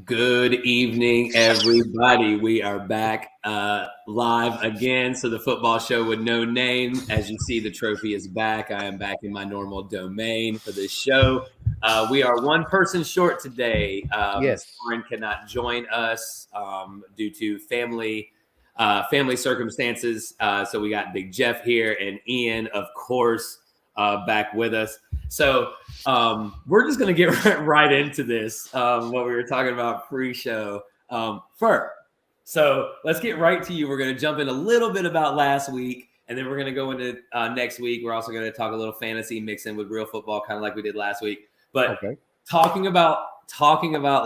Good evening, everybody. We are back live again. So the football show with no name. As you see, the trophy is back. I am back in my normal domain for this show. We are one person short today. Miss Yes. Lauren cannot join us due to family circumstances. So we got Big Jeff here and Ian, of course, back with us. So we're just going to get right into this, what we were talking about pre-show. Fur. So let's get right to you. We're going to jump in a little bit about last week, and then we're going to go into next week. We're also going to talk a little fantasy, mix in with real football, kind of like we did last week. But talking about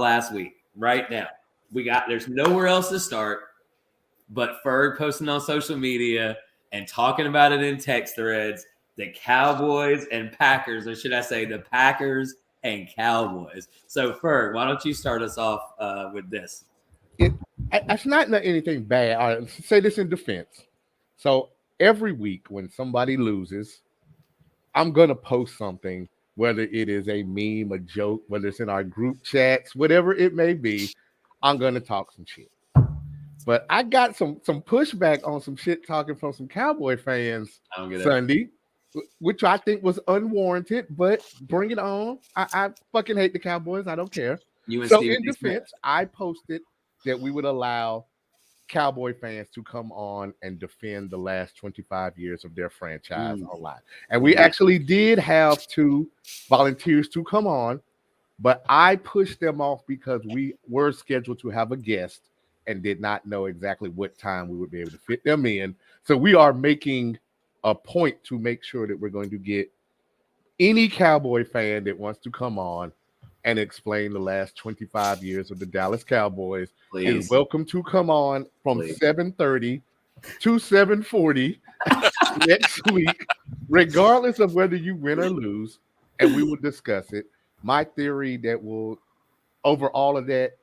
last week, right now, there's nowhere else to start but Ferg posting on social media and talking about it in text threads. The Cowboys and Packers, or should I say the Packers and Cowboys. So, Ferg, why don't you start us off with this? It's not anything bad. I'll say this in defense. So every week when somebody loses, I'm going to post something, whether it is a meme, a joke, whether it's in our group chats, whatever it may be, I'm going to talk some shit. But I got some pushback on some shit talking from some Cowboy fans Sunday, which I think was unwarranted, but bring it on. I fucking hate the Cowboys. I don't care. So in defense, I posted that we would allow Cowboy fans to come on and defend the last 25 years of their franchise online. And we actually did have 2 volunteers to come on, but I pushed them off because we were scheduled to have a guest and did not know exactly what time we would be able to fit them in. So we are making a point to make sure that we're going to get any Cowboy fan that wants to come on and explain the last 25 years of the Dallas Cowboys is welcome to come on from 7:30 to 7:40 next week, regardless of whether you win or lose, and we will discuss it. My theory that will, over all of that,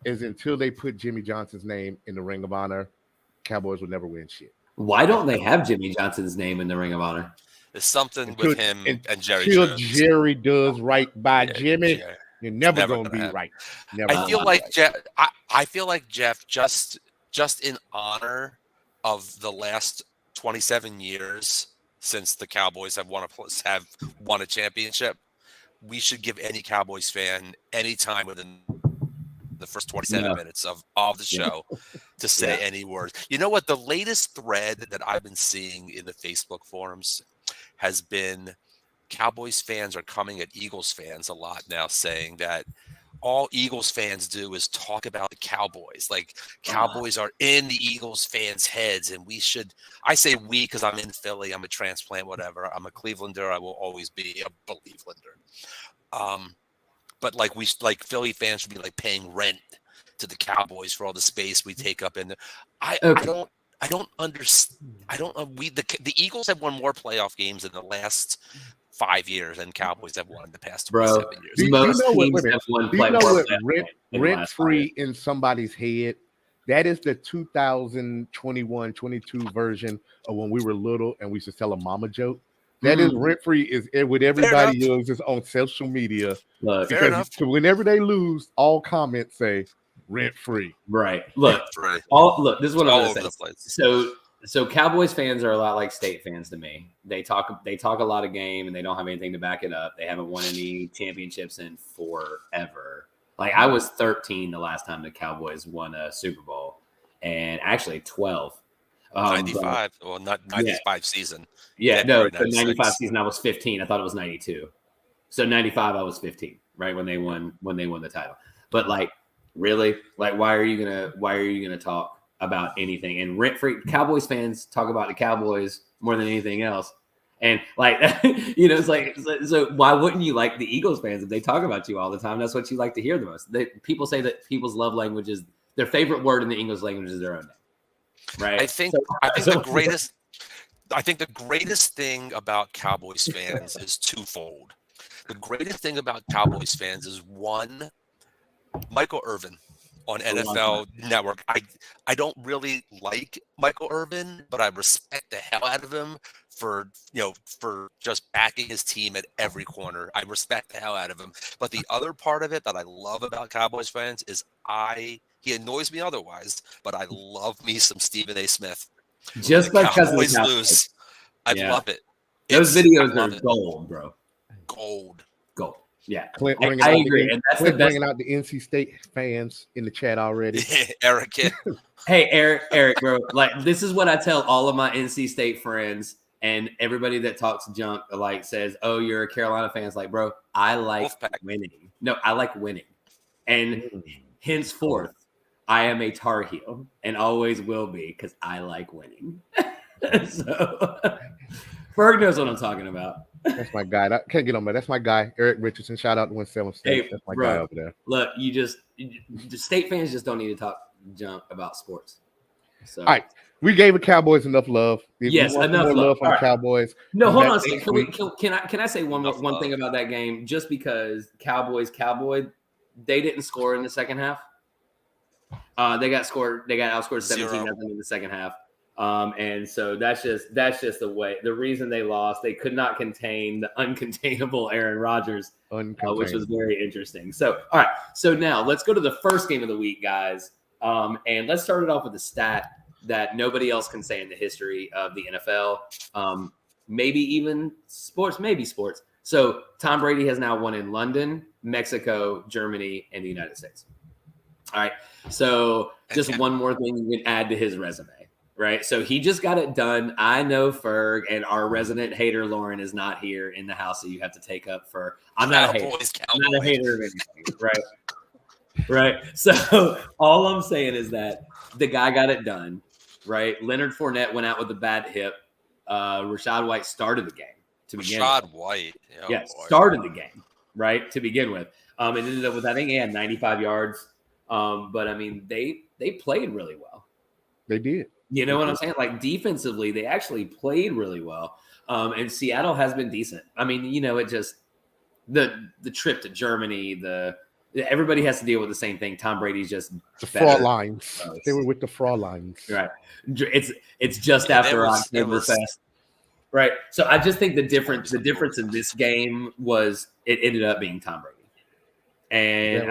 is until they put Jimmy Johnson's name in the Ring of Honor, Cowboys will never win shit. Why don't they have Jimmy Johnson's name in the Ring of Honor? There's something with him and Jerry Jones. Until Jerry does right by Jimmy, you're never going to be right. Never. I feel like Jeff. I feel like Jeff, just in honor of the last 27 years since the Cowboys have won a championship, we should give any Cowboys fan any time within the first 27 minutes of the show to say any words. You know what? The latest thread that I've been seeing in the Facebook forums has been Cowboys fans are coming at Eagles fans a lot now, saying that all Eagles fans do is talk about the Cowboys. Like Cowboys are in the Eagles fans' heads, and we should. I say we because I'm in Philly. I'm a transplant, whatever. I'm a Clevelander. I will always be a Clevelander. But like Philly fans should be like paying rent to the Cowboys for all the space we take up in the. I don't understand. The Eagles have won more playoff games in the last 5 years than Cowboys have won in the past 27 years. Do you know what rent-free in somebody's head? That is the 2021-22 version of when we were little and we used to tell a mama joke. That is rent-free is what everybody uses on social media. Because whenever they lose, all comments say rent-free. Right. Look, this is what I'm going to say. So Cowboys fans are a lot like State fans to me. They talk a lot of game and they don't have anything to back it up. They haven't won any championships in forever. Like I was 13 the last time the Cowboys won a Super Bowl, and actually 12. 95, not 95 season. Yeah, no, the 95 season I was 15. I thought it was 92. So 95 I was 15, right when they won the title. But like really, like why are you gonna talk about anything? And rent-free Cowboys fans talk about the Cowboys more than anything else. And like it's like so why wouldn't you like the Eagles fans if they talk about you all the time? That's what you like to hear the most. People say that people's love language is their favorite word in the English language is their own name. Right. I think the greatest thing about Cowboys fans is twofold. The greatest thing about Cowboys fans is one, Michael Irvin on A long NFL Network. I don't really like Michael Irvin, but I respect the hell out of him for just backing his team at every corner. I respect the hell out of him. But the other part of it that I love about Cowboys fans is he annoys me otherwise, but I love me some Stephen A. Smith. Just When the because of the Cowboys Cowboys. lose, I love it. Those I videos love are it. gold, bro. Gold. Yeah, Clint I agree, and that's the best. Bringing out the NC State fans in the chat already. Eric. Hey, Eric, bro. Like, this is what I tell all of my NC State friends and everybody that talks junk. Like, says, "Oh, you're a Carolina fan." It's like, bro, I like winning. No, I like winning, and henceforth, I am a Tar Heel and always will be because I like winning. So, Ferg knows what I'm talking about. That's my guy. I can't get on that. That's my guy, Eric Richardson. Shout out to Winston State. Hey, that's my bro, guy over there. Look, the State fans just don't need to talk junk about sports. So, all right, we gave the Cowboys enough love. Yes, enough love from the Cowboys. No, hold on a second. Can I say one Enough thing about that game? Just because Cowboys, they didn't score in the second half. They got outscored 17-0 in the second half. And so that's just the reason they lost. They could not contain the uncontainable Aaron Rodgers, which was very interesting. So, all right. So now let's go to the first game of the week, guys. And let's start it off with a stat that nobody else can say in the history of the NFL. Maybe even sports, So Tom Brady has now won in London, Mexico, Germany, and the United States. All right. So just one more thing you can add to his resume. Right. So he just got it done. I know Ferg and our resident hater, Lauren, is not here in the house. So you have to take up for, I'm not a hater. I'm not a hater of anything. Right. Right. So all I'm saying is that the guy got it done. Right. Leonard Fournette went out with a bad hip. Rachaad White started the game to begin with. Rachaad White. Started the game. Right. To begin with. It ended up with, I think he had 95 yards. But I mean, they played really well. They did. You know what I'm saying? Like, defensively, they actually played really well. And Seattle has been decent. I mean, it just the trip to Germany, everybody has to deal with the same thing. Tom Brady's just the fraud lines. They were with the fraud lines. Right. It's just after Oktoberfest. Right. So I just think the difference in this game was it ended up being Tom Brady. And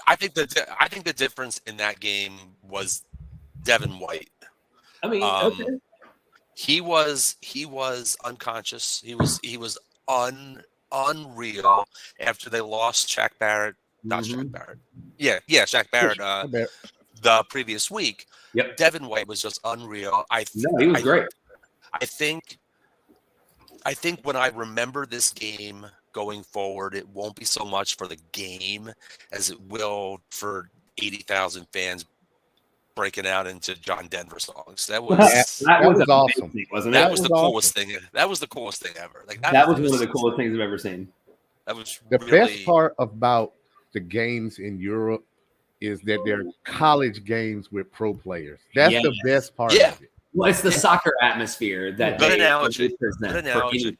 I think the difference in that game was Devin White. I mean, okay. He was unconscious. He was unreal after they lost Shaq Barrett. Not Shaq Barrett. Yeah, Shaq Barrett. The previous week. Yep. Devin White was just unreal. He was great. I think when I remember this game going forward, it won't be so much for the game as it will for 80,000 fans breaking out into John Denver songs. That was awesome, wasn't it? That was the coolest thing. That was the coolest thing ever. Like that was one of the coolest things I've ever seen. That was the best part about the games in Europe is that they're college games with pro players. That's the best part of it. Well, it's the soccer atmosphere that good analogy. Good analogy.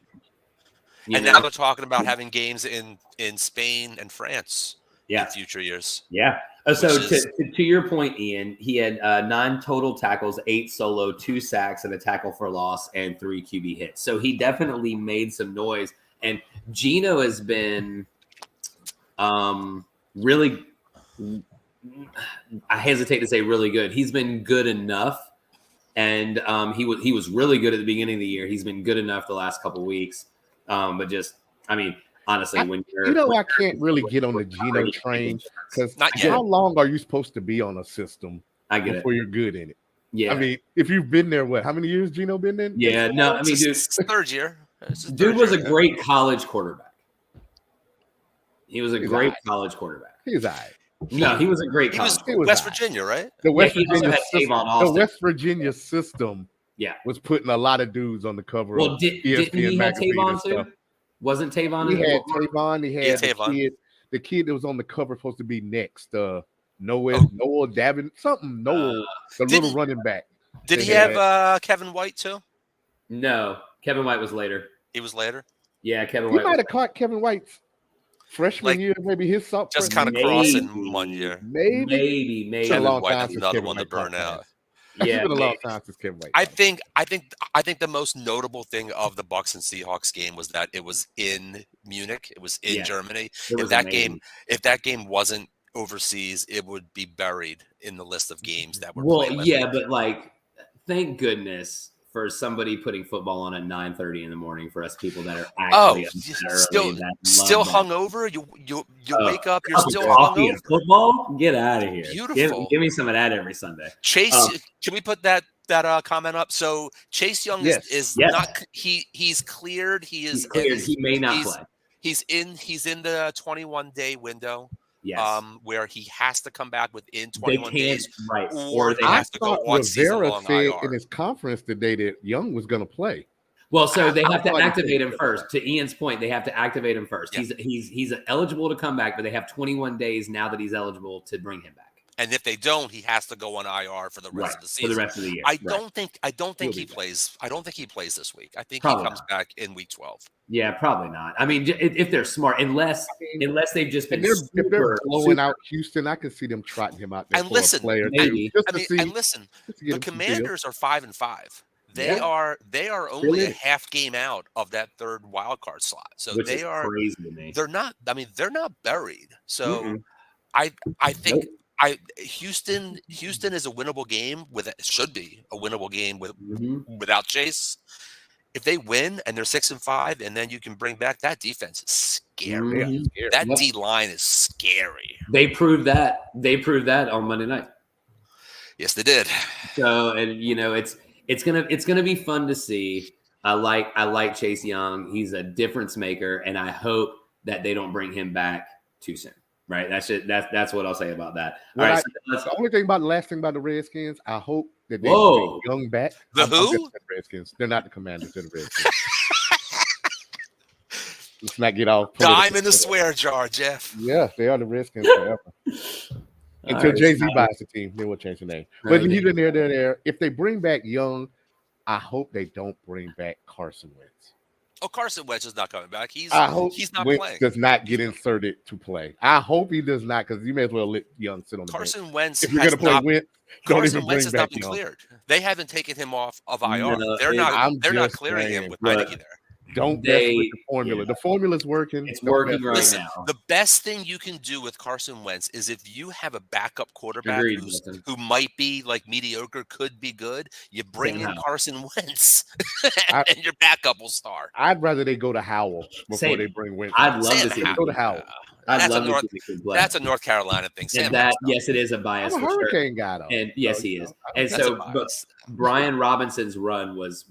And now they're talking about having games in Spain and France in future years. Yeah. So to your point, Ian, he had 9 total tackles, 8 solo, 2 sacks, and a tackle for loss, and 3 QB hits. So he definitely made some noise. And Geno has been really, I hesitate to say really good. He's been good enough. And he was really good at the beginning of the year. He's been good enough the last couple of weeks. But just, I mean, honestly, I can't really get on the Geno train because how long are you supposed to be on a system before you're good in it? Yeah. I mean, if you've been there, how many years Geno been in? Yeah, no, I mean, dude, third year. Dude was a great college quarterback. He was a great college quarterback. He was all right. No, he was a great college. He was West Virginia, right? The West Virginia system was putting a lot of dudes on the cover. Well, didn't he have Tavon too? Wasn't Tavon? He had Tavon. He had the kid that was on the cover supposed to be next. Noah Davin, something. Noah, the little running back. Did he have Kevin White too? No, Kevin White was later. He was later. Yeah, Kevin White. He might have caught Kevin White's. freshman Like, year, maybe his sub just freshman kind of crossing Maybe, 1 year. maybe. It's been a Kevin long White time had since another Kevin one to White caught burn out. pass. It's Yeah, been a long maybe. time since Kevin White. I think the most notable thing of the Bucks and Seahawks game was that it was in Munich. It was in Yes, Germany. it was amazing. If that game wasn't overseas, it would be buried in the list of games that were Well, played. yeah, but like, thank goodness for somebody putting football on at 9:30 in the morning for us people that are actually up that early that still love that. hungover. You wake up, you're Cup of still coffee and hungover. football. Get out of here. Beautiful. Give me some of that every Sunday. Chase, can we put that comment up? So Chase Young is Yes. not he's cleared. He's cleared. He may not play. He's in the 21-day window. Yes. Where he has to come back within 21 days, right? Or they have to go on season-long said IR. in his conference today that Young was going to play. Well, so they have to activate him first. To Ian's point, they have to activate him first. Yeah. He's eligible to come back, but they have 21 days now that he's eligible to bring him back. And if they don't, he has to go on IR for the rest of the season. For the rest of the year. I don't think he plays. I don't think he plays this week. I think probably he comes back in week 12. Yeah, probably not. I mean, if they're smart, unless they've just been if they're blowing out Houston, I can see them trotting him out there. And listen, maybe. The Commanders are 5-5. They are only a half game out of that third wild card slot. So which they is are crazy to me. They're not. I mean, they're not buried. So I think. Houston is a winnable game should be a winnable game without Chase. If they win and they're 6-5, and then you can bring back that defense, is scary. That D line is scary. They proved that. On Monday night. Yes, they did. So, and it's gonna be fun to see. I like Chase Young. He's a difference maker, and I hope that they don't bring him back too soon. Right, that's what I'll say about that. All right, the last thing about the Redskins, I hope that they bring Young back. The who? The Redskins. They're not the Commanders. They're the Redskins. Let's not get off. Dime in the swear jar, Jeff. Yeah, they are the Redskins forever. Until Jay-Z buys the team, then we'll change the name. But he's in there. If they bring back Young, I hope they don't bring back Carson Wentz. Oh, Carson Wentz is not coming back. He's not Wentz playing. Does not get inserted to play. I hope he does not, because you may as well let Young sit on the bench. Carson Wentz. If you're going to play Wentz, don't even bring has back not been Young. cleared. They haven't taken him off of IR. No, they're not clearing him with Heineke there. Don't mess with the formula. The formula's working. It's working right now. The best thing you can do with Carson Wentz is if you have a backup quarterback who might be like mediocre, could be good, you bring in Carson Wentz and your backup will start. I'd rather they go to Howell before they bring Wentz. I'd love to see go to Howell. That's a North Carolina thing. Yes, it is a bias. I'm a Hurricane guy, though. And yes, he is. And so, but Brian Robinson's run was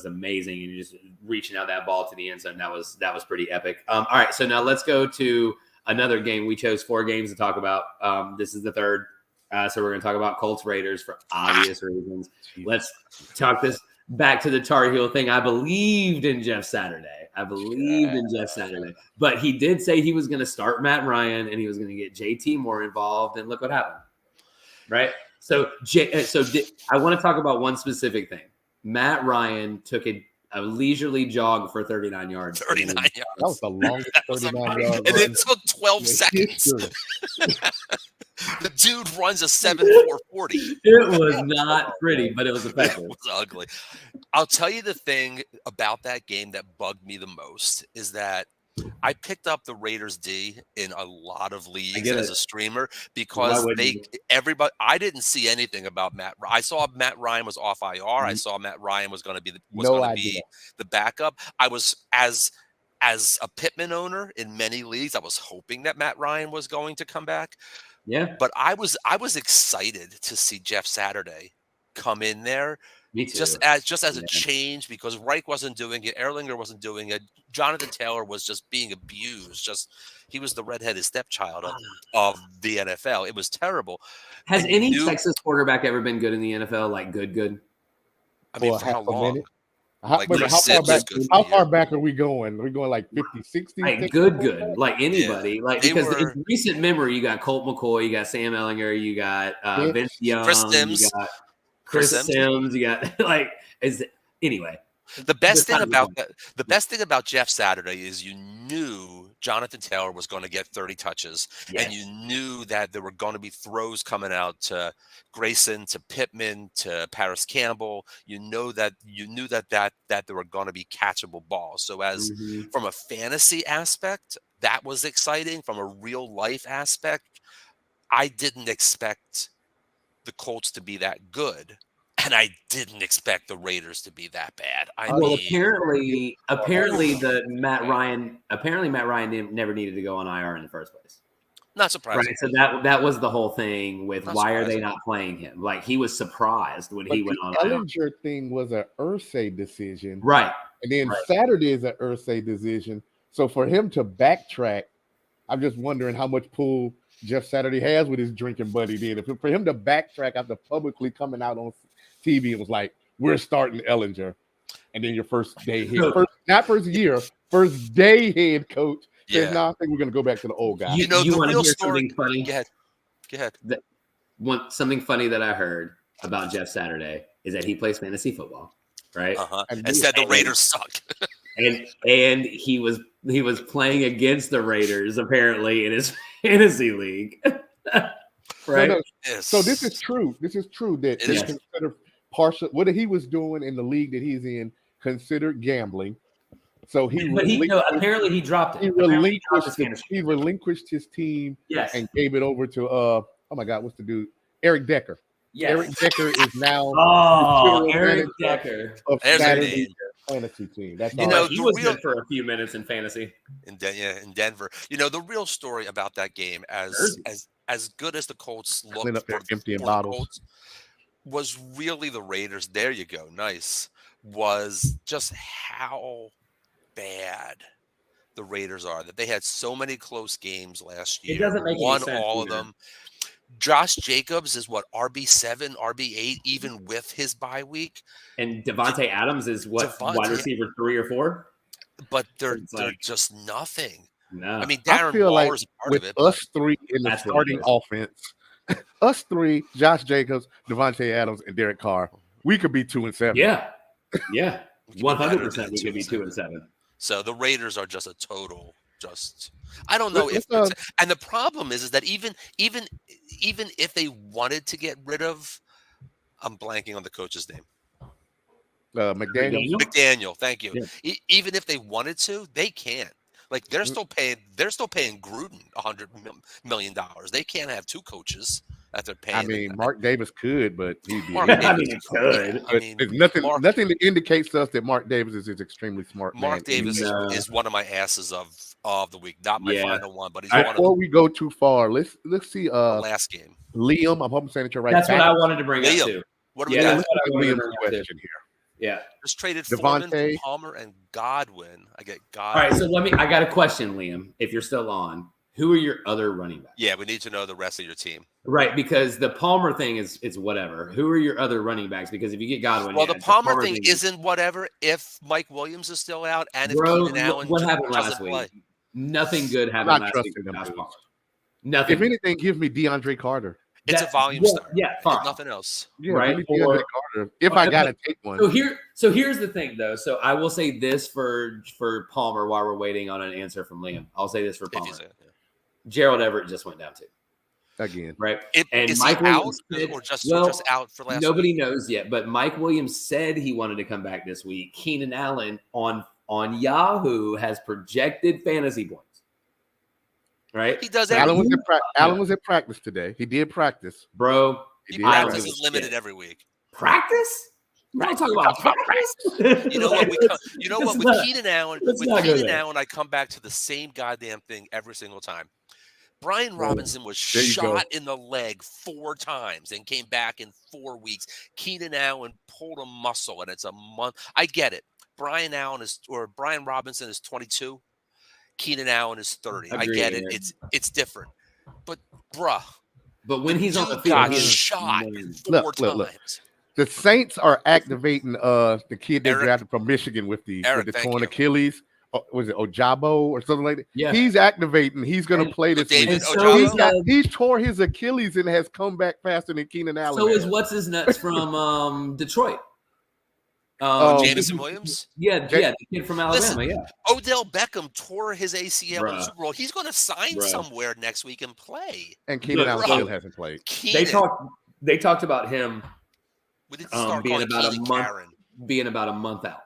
amazing, and just reaching out that ball to the end zone. That was pretty epic. All right, so now let's go to another game. We chose 4 games to talk about. This is the third, so we're going to talk about Colts Raiders for obvious reasons. Let's talk this back to the Tar Heel thing. I believed in Jeff Saturday. But he did say he was going to start Matt Ryan and he was going to get JT more involved, and look what happened. Right? So I want to talk about one specific thing. Matt Ryan took a leisurely jog for 39 yards. 39 yards. That was the longest 39 yards. And it took 12 seconds. The dude runs a 7.440. It was not pretty, but it was effective. It was ugly. I'll tell you the thing about that game that bugged me the most is that I picked up the Raiders D in a lot of leagues as a streamer because I didn't see anything about Matt. I saw Matt Ryan was off IR. I saw Matt Ryan was going to be the backup. I was as a Pittman owner in many leagues, I was hoping that Matt Ryan was going to come back. Yeah, but I was excited to see Jeff Saturday come in there. Me too. Just as a change, because Reich wasn't doing it, Erlinger wasn't doing it, Jonathan Taylor was just being abused. He was the redheaded stepchild of the NFL. It was terrible. Has any Texas quarterback ever been good in the NFL? Like good? I mean, for how long? How far back are we going? Are we going like 50, 60? Like good. Like anybody. Yeah. Like because in recent memory, you got Colt McCoy, you got Sam Ellinger, you got Vince Young, Chris Sims. You got Chris Sims. You got anyway. The best thing about Jeff Saturday is you knew Jonathan Taylor was going to get 30 touches, and you knew that there were going to be throws coming out to Grayson, to Pittman, to Paris Campbell. You knew that there were going to be catchable balls. So as from a fantasy aspect, that was exciting. From a real life aspect, I didn't expect the Colts to be that good. And I didn't expect the Raiders to be that bad. Apparently Matt Ryan never needed to go on IR in the first place. Not surprising. Right. So that was the whole thing with why are they not playing him? Like he was surprised when he went on IR. The Ellinger thing was an Irsay decision. Right. And then Saturday is an Irsay decision. So for him to backtrack, I'm just wondering how much pull Jeff Saturday has with his drinking buddy then. If for him to backtrack after publicly coming out on TV and was like, we're starting Ellinger. And then your first day first day head coach says, no, I think we're going to go back to the old guy. You want to hear something funny? Go ahead. Something funny that I heard about Jeff Saturday is that he plays fantasy football, right? And said the Raiders suck. and he was playing against the Raiders apparently in his fantasy league. Right. No. So this is true. This is true that he considered partial what he was doing in the league that he's in considered gambling. So apparently he dropped it. He relinquished his team and gave it over to oh my God, what's the dude? Eric Decker. Yes. Eric Decker is now Eric Decker of Saturday fantasy team. That's he was good for a few minutes in fantasy in Denver. The real story about that game, as good as the Colts looked for emptying bottles, Colts, was really the Raiders. There you go, nice. Was just how bad the Raiders are. That they had so many close games last year. It doesn't make won any sense all either. of them. Josh Jacobs is what, RB7, RB8, even with his bye week. And Devontae Adams is what, wide receiver 3 or 4? But they're just nothing. No. I mean, Darren Waller's part of it. Us three in the starting offense, us three, Josh Jacobs, Devontae Adams, and Derek Carr, we could be 2-7. Yeah. 100% we could be 2-7. So the Raiders are just a total I don't know and the problem is that even if they wanted to get rid of, I'm blanking on the coach's name. McDaniel, thank you. Yeah. Even if they wanted to, they can't. Like they're still paying Gruden $100 million. They can't have two coaches that they're paying. I mean, Mark Davis could, but he'd be. It could. There's nothing that indicates to us that Mark Davis is extremely smart. Mark Davis is one of my asses of the week, not my final one, but he's one. Before we go too far, let's see. The last game, Liam. I'm hoping saying that you're right. That's what I wanted to bring up too. What do we got? Liam's question here. Yeah, just traded Foreman, Palmer, and Godwin. I get Godwin. All right, so I got a question, Liam. If you're still on, who are your other running backs? Yeah, we need to know the rest of your team. Right, because the Palmer thing is whatever. Who are your other running backs? Because if you get Godwin, the Palmer thing isn't whatever. If Mike Williams is still out, and if Keenan Allen what happened last week? Play. Nothing good happened last week. Nothing. If anything, give me DeAndre Carter. It's a volume start. Yeah, fine. Nothing else. Yeah, right. If I gotta take one. So here's the thing, though. So I will say this for Palmer while we're waiting on an answer from Liam. I'll say this for Palmer. Gerald Everett just went down 2. Again, right? Is Mike Williams out or just out for last nobody week? Knows yet, but Mike Williams said he wanted to come back this week. Keenan Allen on Yahoo has projected fantasy points. Right? He does. Allen was at practice today. He did practice, bro. He practices limited every week. Practice? We're not talking about practice. You know what? With Keenan Allen, I come back to the same goddamn thing every single time. Brian Robinson was shot in the leg 4 times and came back in 4 weeks. Keenan Allen pulled a muscle, and it's a month. I get it. Brian Robinson is 22. Keenan Allen is 30. I get it. It's different. But bruh. But when he's on the field, got shot 4 times. Look. The Saints are activating the kid they drafted from Michigan with the torn Achilles. Was it Ojabo or something like that? Yeah. He's activating. He's going to play this week. So he's tore his Achilles and has come back faster than Keenan Allen. So is what's his nuts from Detroit? Jameson Williams? Yeah, the kid from Alabama. Listen, yeah. Odell Beckham tore his ACL in the Bruh. Super Bowl. He's going to sign Bruh. somewhere next week and play. And Keenan Allen bro. still hasn't played. They talked about him We need to start being calling about Keenan a month Karen. being about a month out.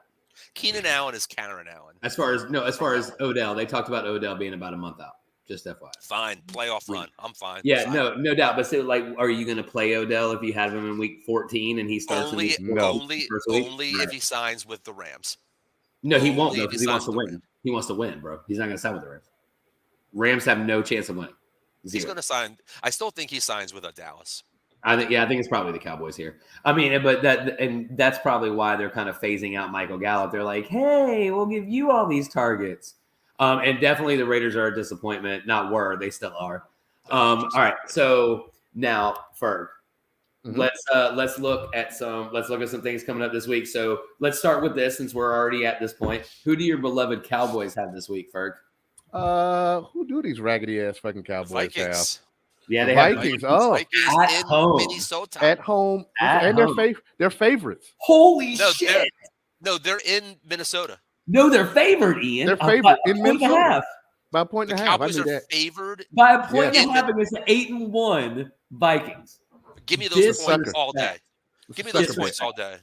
Keenan Allen is Karen Allen. As far as Odell, they talked about Odell being about a month out. Just FYI. Fine, playoff run. I'm fine. Yeah, fine. no doubt. But so, like, are you going to play Odell if you have him in week 14 and he starts only first week? if he signs with the Rams. No, he won't Only though if he because he wants to signs with win. the Rams. He wants to win, bro. He's not going to sign with the Rams. Rams have no chance of winning. He's Zero. going to sign. I still think he signs with Dallas. I think it's probably the Cowboys here. I mean, but that's probably why they're kind of phasing out Michael Gallup. They're like, hey, we'll give you all these targets. And definitely the Raiders are a disappointment. Not were, they still are. All right. So now, Ferg, let's look at some things coming up this week. So let's start with this since we're already at this point. Who do your beloved Cowboys have this week, Ferg? Who do these raggedy ass fucking Cowboys Vikings. have? Yeah, they Vikings. Vikings at in home. Minnesota. At home, At and home. they're favorites. Holy No, shit! they're in Minnesota. No, they're favored, Ian. They're by favored a in point and a Minnesota. half. By a point The and a half. I Cowboys knew are that. favored. By a point Yeah. and a half against the 8-1 Vikings. Give me those points Disrespect. all day. Give me those points all day.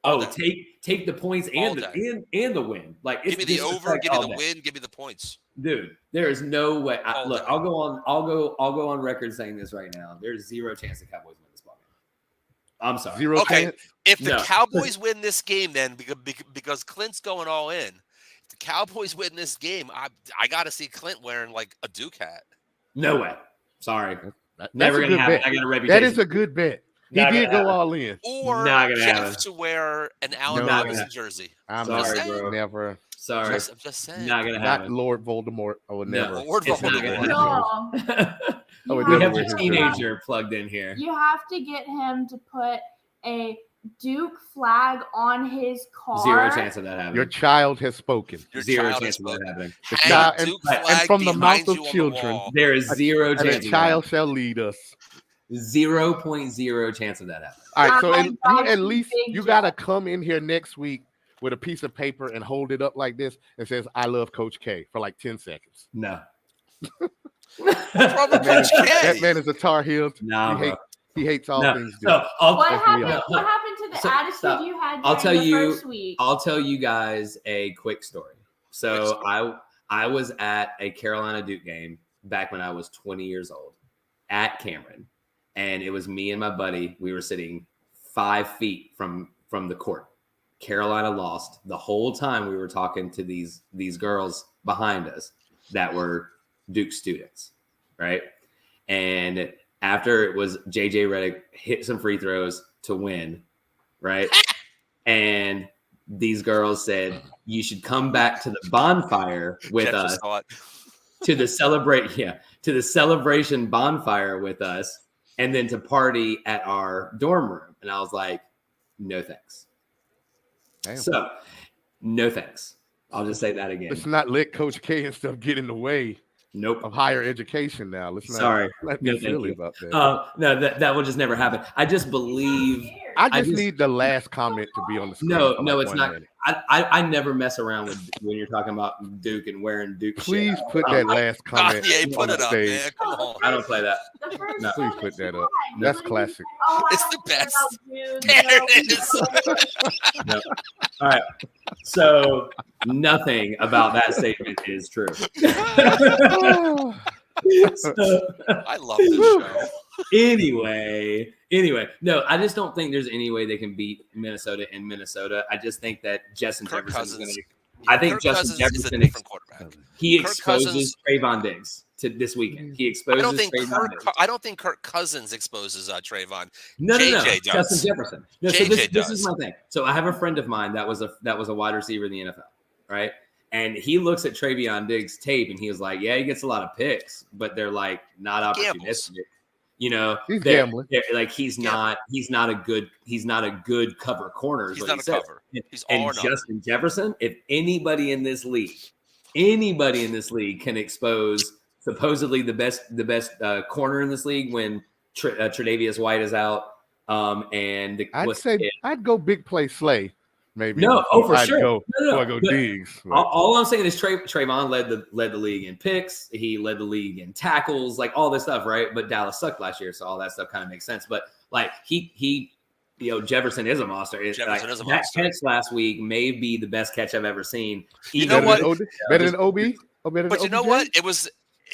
Oh, take the points and the win. Like, it's Give me the over. disrespect Give me all the day. win. Give me the points. Dude, there is no way. All Look, day. I'll go on record saying this right now. There's zero chance the Cowboys win this ball game. I'm sorry. Zero Okay. chance. If the No. Cowboys win this game, then because Clint's going all in, if the Cowboys win this game, I got to see Clint wearing like a Duke hat. No way. Sorry. That's Never a gonna good happen. bet. I got a reputation. That is a good bet. He Not did gonna go happen. all in. Or Not gonna Jeff happen. to wear an Allen No. Robinson jersey. I'm Sorry, not, bro. never. Sorry. I'm just saying. Not gonna Not happen. Lord Voldemort. I would never. Lord It's not Voldemort. gonna No. happen. Oh, it We never have wear a his teenager plugged in here. You have to get him to put a Duke flag on his car. Zero chance of that happening. Your child has spoken. Your Zero child chance is of that spoken. happening. Hang child- a Duke and flag from the behind mouth of you on the children. wall. There is zero And chance. a child shall lead us. 0.0 chance of that happening. All right, so I you got at you, least Big you Jeff. gotta come in here next week with a piece of paper and hold it up like this and says "I love Coach K" for like 10 seconds. No. What's wrong with That man Coach is, K? that man is a Tar Heel. Nah, bro. He hates all No. things. So Duke. What Yes, we happened? are. What happened to the So- attitude stop. you had I'll during tell the you- first week? I'll tell you guys a quick story. So I was at a Carolina Duke game back when I was 20 years old at Cameron, and it was me and my buddy. We were sitting 5 feet from the court. Carolina lost. The whole time we were talking to these girls behind us that were Duke students, right? And after it was JJ Redick hit some free throws to win, right? And these girls said, you should come back to the bonfire with Jeff us just thought, to the celebration bonfire with us, and then to party at our dorm room. And I was like, no thanks. Damn. So no thanks. I'll just say that again. Let's not let Coach K and stuff get in the way Nope. of higher education now. Let's not, Sorry. not No, be thank silly you. about that. No, that will just never happen. I just believe. I I just just- need the last comment to be on the screen. No, for no, like it's 1 not. minute. I never mess around with when you're talking about Duke and wearing Duke. Please shit. put that last comment Kanye, on put the it up, stage. man. Come on. I don't play that. The first No. Please one put that that you up. had, That's you classic. Oh, I It's don't the care best. about dudes, There no, it is. No. All right. So nothing about that statement is true. So, I love this show. anyway, no, I just don't think there's any way they can beat Minnesota in Minnesota. I just think that Justin Kirk Jefferson is going Cousins. to. I think Kirk Justin Cousins is a Jefferson different quarterback. he Kirk exposes Cousins- Trayvon Diggs to this weekend. He I exposes don't think Trayvon Diggs. I don't think Kirk Cousins exposes Trayvon. No. JJ does. Justin Jefferson. No, so JJ this does. is my thing. So I have a friend of mine that was a wide receiver in the NFL, right? And he looks at Trayvon Diggs' tape and he was like, "Yeah, he gets a lot of picks, but they're like not Gambles. opportunistic." You know, He's they're- gambling. they're- like he's not a good cover corner. Is He's what not he a said. cover. He's all And or nothing. Justin Jefferson, if anybody in this league can expose supposedly the best corner in this league when Tre'Davious White is out, and I'd go big play Slay, maybe. No, for I'd sure. go, No. I go But Diggs. all I'm saying is Trayvon led the league in picks. He led the league in tackles, like all this stuff, right? But Dallas sucked last year, so all that stuff kind of makes sense. But like he Jefferson is a monster. Jefferson is a that monster. catch last week may be the best catch I've ever seen. You know what? Better than OB? Or better than But you know OBJ? what? It was.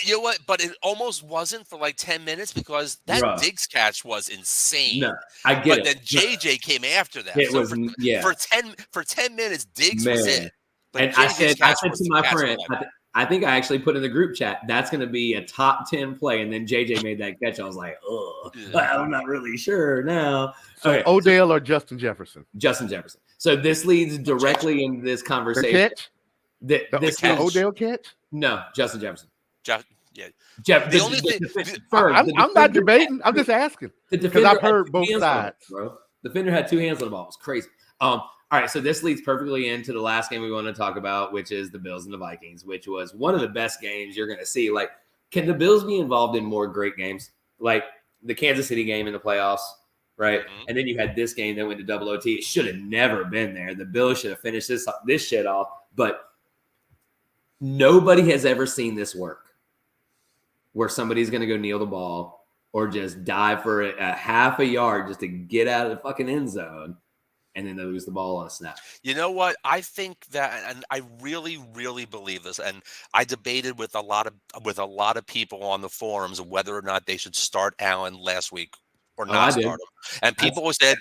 You know what? But it almost wasn't for like 10 minutes because that Bruh. Diggs catch was insane. No, I get But it. then JJ came after that. It So was for 10 minutes, Diggs was Man. it. But And I JJ's said catch to was the my catch of friend, the night. I think I actually put in the group chat, that's going to be a top 10 play. And then JJ made that catch. I was like, oh, I'm not really sure now. So Okay. Odell or Justin Jefferson? Justin Jefferson. So this leads directly into this The conversation. catch? The catch. Odell catch? No, Justin Jefferson. Yeah. Jeff, The only thing- I'm not debating. I'm just asking. Because I've heard both sides. Bro. The defender had two hands on the ball. It was crazy. All right, so this leads perfectly into the last game we want to talk about, which is the Bills and the Vikings, which was one of the best games you're going to see. Like, can the Bills be involved in more great games? Like the Kansas City game in the playoffs, right? Mhm. And then you had this game that went to double OT. It should have never been there. The Bills should have finished this shit off. But nobody has ever seen this work where somebody's going to go kneel the ball or just dive for a half a yard just to get out of the fucking end zone, and then they lose the ball on a snap. You know what? I think that, and I really, really believe this. And I debated with a lot of people on the forums whether or not they should start Allen last week or I not did. start him. And people said,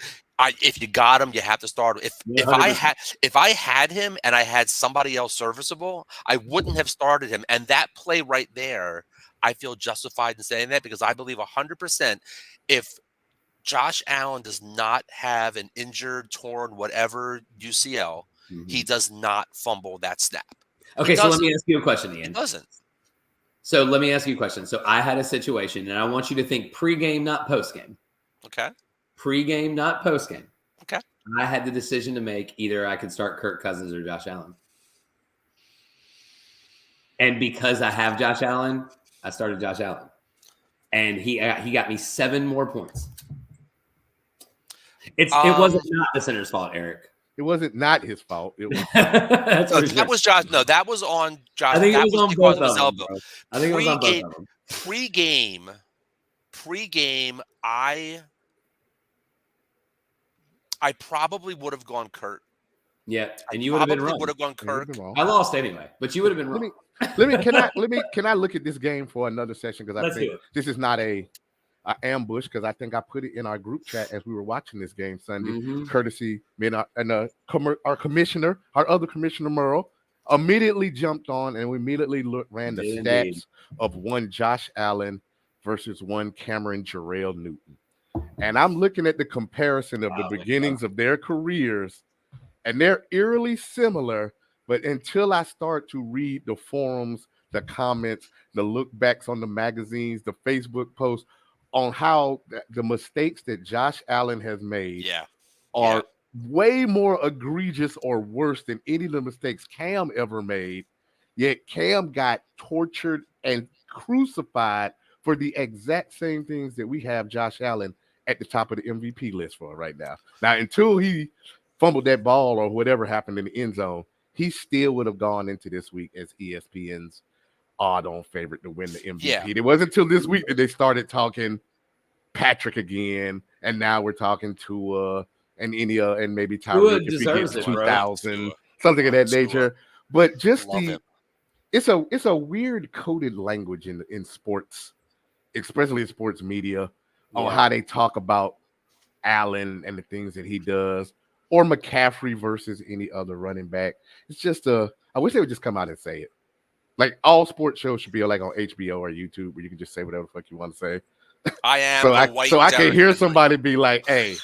if you got him, you have to start him. If 100%. if I had him and I had somebody else serviceable, I wouldn't have started him. And that play right there, I feel justified in saying that because I believe 100% if Josh Allen does not have an injured, torn, whatever UCL, he does not fumble that snap. Okay, so let me ask you a question, Ian. He doesn't. So let me ask you a question. So I had a situation, and I want you to think pregame, not postgame. Okay. Pregame, not postgame. Okay. I had the decision to make. Either I could start Kirk Cousins or Josh Allen. And because I have Josh Allen, I started Josh Allen. And he got me 7 more points. It wasn't not the center's fault, Eric. It wasn't not his fault. It was That was Josh. No, that was on Josh. I think that it was on because both of his of them. elbow. I think it was on both of them. Pre-game, I probably would have gone Kurt. Yeah, and you would have been wrong. Would have gone Kirk. I lost anyway, but you would have been wrong. Can I look at this game for another session? Because I think this is not a ambush, because I think I put it in our group chat as we were watching this game Sunday, courtesy me and our commissioner, our other commissioner Merle, immediately jumped on and we immediately ran the stats of one Josh Allen versus one Cameron Jarrell Newton. And I'm looking at the comparison of the beginnings of their careers, and they're eerily similar. But until I start to read the forums, the comments, the look backs on the magazines, the Facebook posts on how the mistakes that Josh Allen has made are way more egregious or worse than any of the mistakes Cam ever made. Yet Cam got tortured and crucified for the exact same things that we have Josh Allen at the top of the MVP list for right now. Now, until he fumbled that ball or whatever happened in the end zone, he still would have gone into this week as ESPN's odd-on favorite to win the MVP. Yeah. It wasn't until this week that they started talking Patrick again, and now we're talking Tua and India and maybe Tyreek if he gets 2,000, something of that nature. But just it's a weird coded language in sports, especially in sports media, on how they talk about Allen and the things that he does, or McCaffrey versus any other running back. It's just I wish they would just come out and say it. Like all sports shows should be like on HBO or YouTube where you can just say whatever the fuck you want to say. I am so I can hear somebody be like, hey,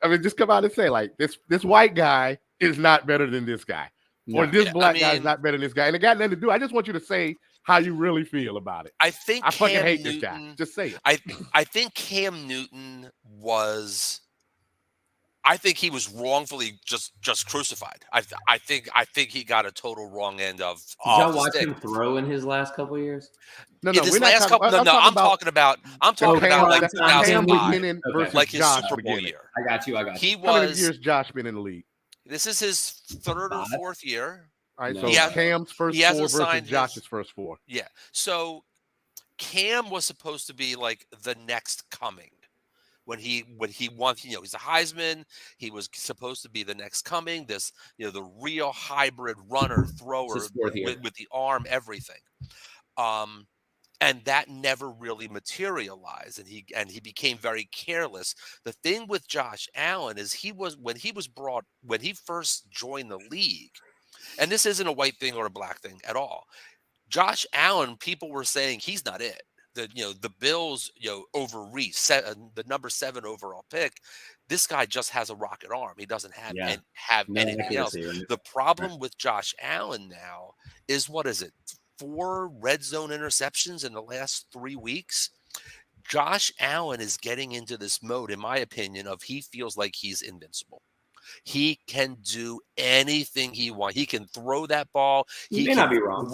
I mean, just come out and say like this white guy is not better than this guy. No. Or this black guy is not better than this guy. And it got nothing to do. I just want you to say how you really feel about it. I fucking hate this guy. Just say it. I think Cam Newton was. I think he was wrongfully just crucified. I think he got a total wrong end of. Did y'all watch him throw in his last couple of years? No, I'm talking about like 2005, like his Josh Super Bowl year. He was. How many years Josh been in the league? This is his third or 5? fourth year. All right, No. so He hasn't- Cam's first he 4 hasn't versus signed Josh's his- first 4. Yeah. So Cam was supposed to be like the next coming. When he won, he's a Heisman. He was supposed to be the next coming. This, the real hybrid runner, thrower It's his 4th year. with the arm, everything. And that never really materialized, and he became very careless. The thing with Josh Allen is when he first joined the league, and this isn't a white thing or a black thing at all. Josh Allen, people were saying he's not it. The Bills, overreach the number 7 overall pick. This guy just has a rocket arm. He doesn't have No anything else. accuracy, right? The problem with Josh Allen now is, what is it? 4 red zone interceptions in the last 3 weeks. Josh Allen is getting into this mode, in my opinion, of he feels like he's invincible. He can do anything he wants. He can throw that ball. You may not be wrong.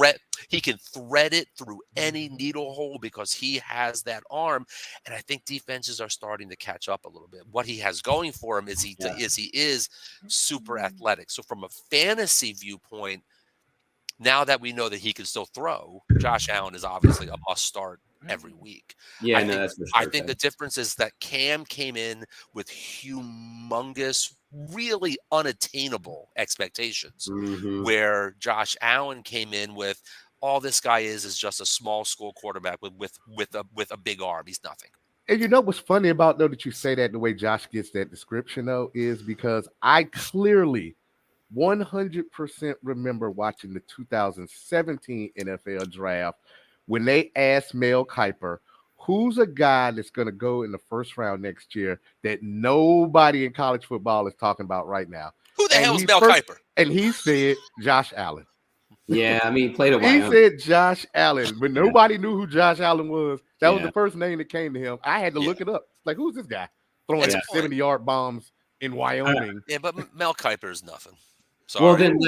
He can thread it through any needle hole because he has that arm. And I think defenses are starting to catch up a little bit. What he has going for him is he is super athletic. So from a fantasy viewpoint, now that we know that he can still throw, Josh Allen is obviously a must start every week. Yeah, that's for sure. I think the difference is that Cam came in with humongous, really unattainable expectations, where Josh Allen came in with all this guy is just a small school quarterback with a big arm. He's nothing. And you know what's funny about, though, that you say that the way Josh gets that description, though, is because I clearly 100% remember watching the 2017 NFL draft when they asked Mel Kiper, who's a guy that's going to go in the first round next year that nobody in college football is talking about right now? Who the hell is Mel Kiper? And he said Josh Allen. Yeah, I mean, he played a while. He said Josh Allen, but nobody knew who Josh Allen was. That was the first name that came to him. I had to look it up. Like, who's this guy throwing 70-yard bombs in Wyoming? Yeah, but Mel Kiper is nothing. Sorry. Well, then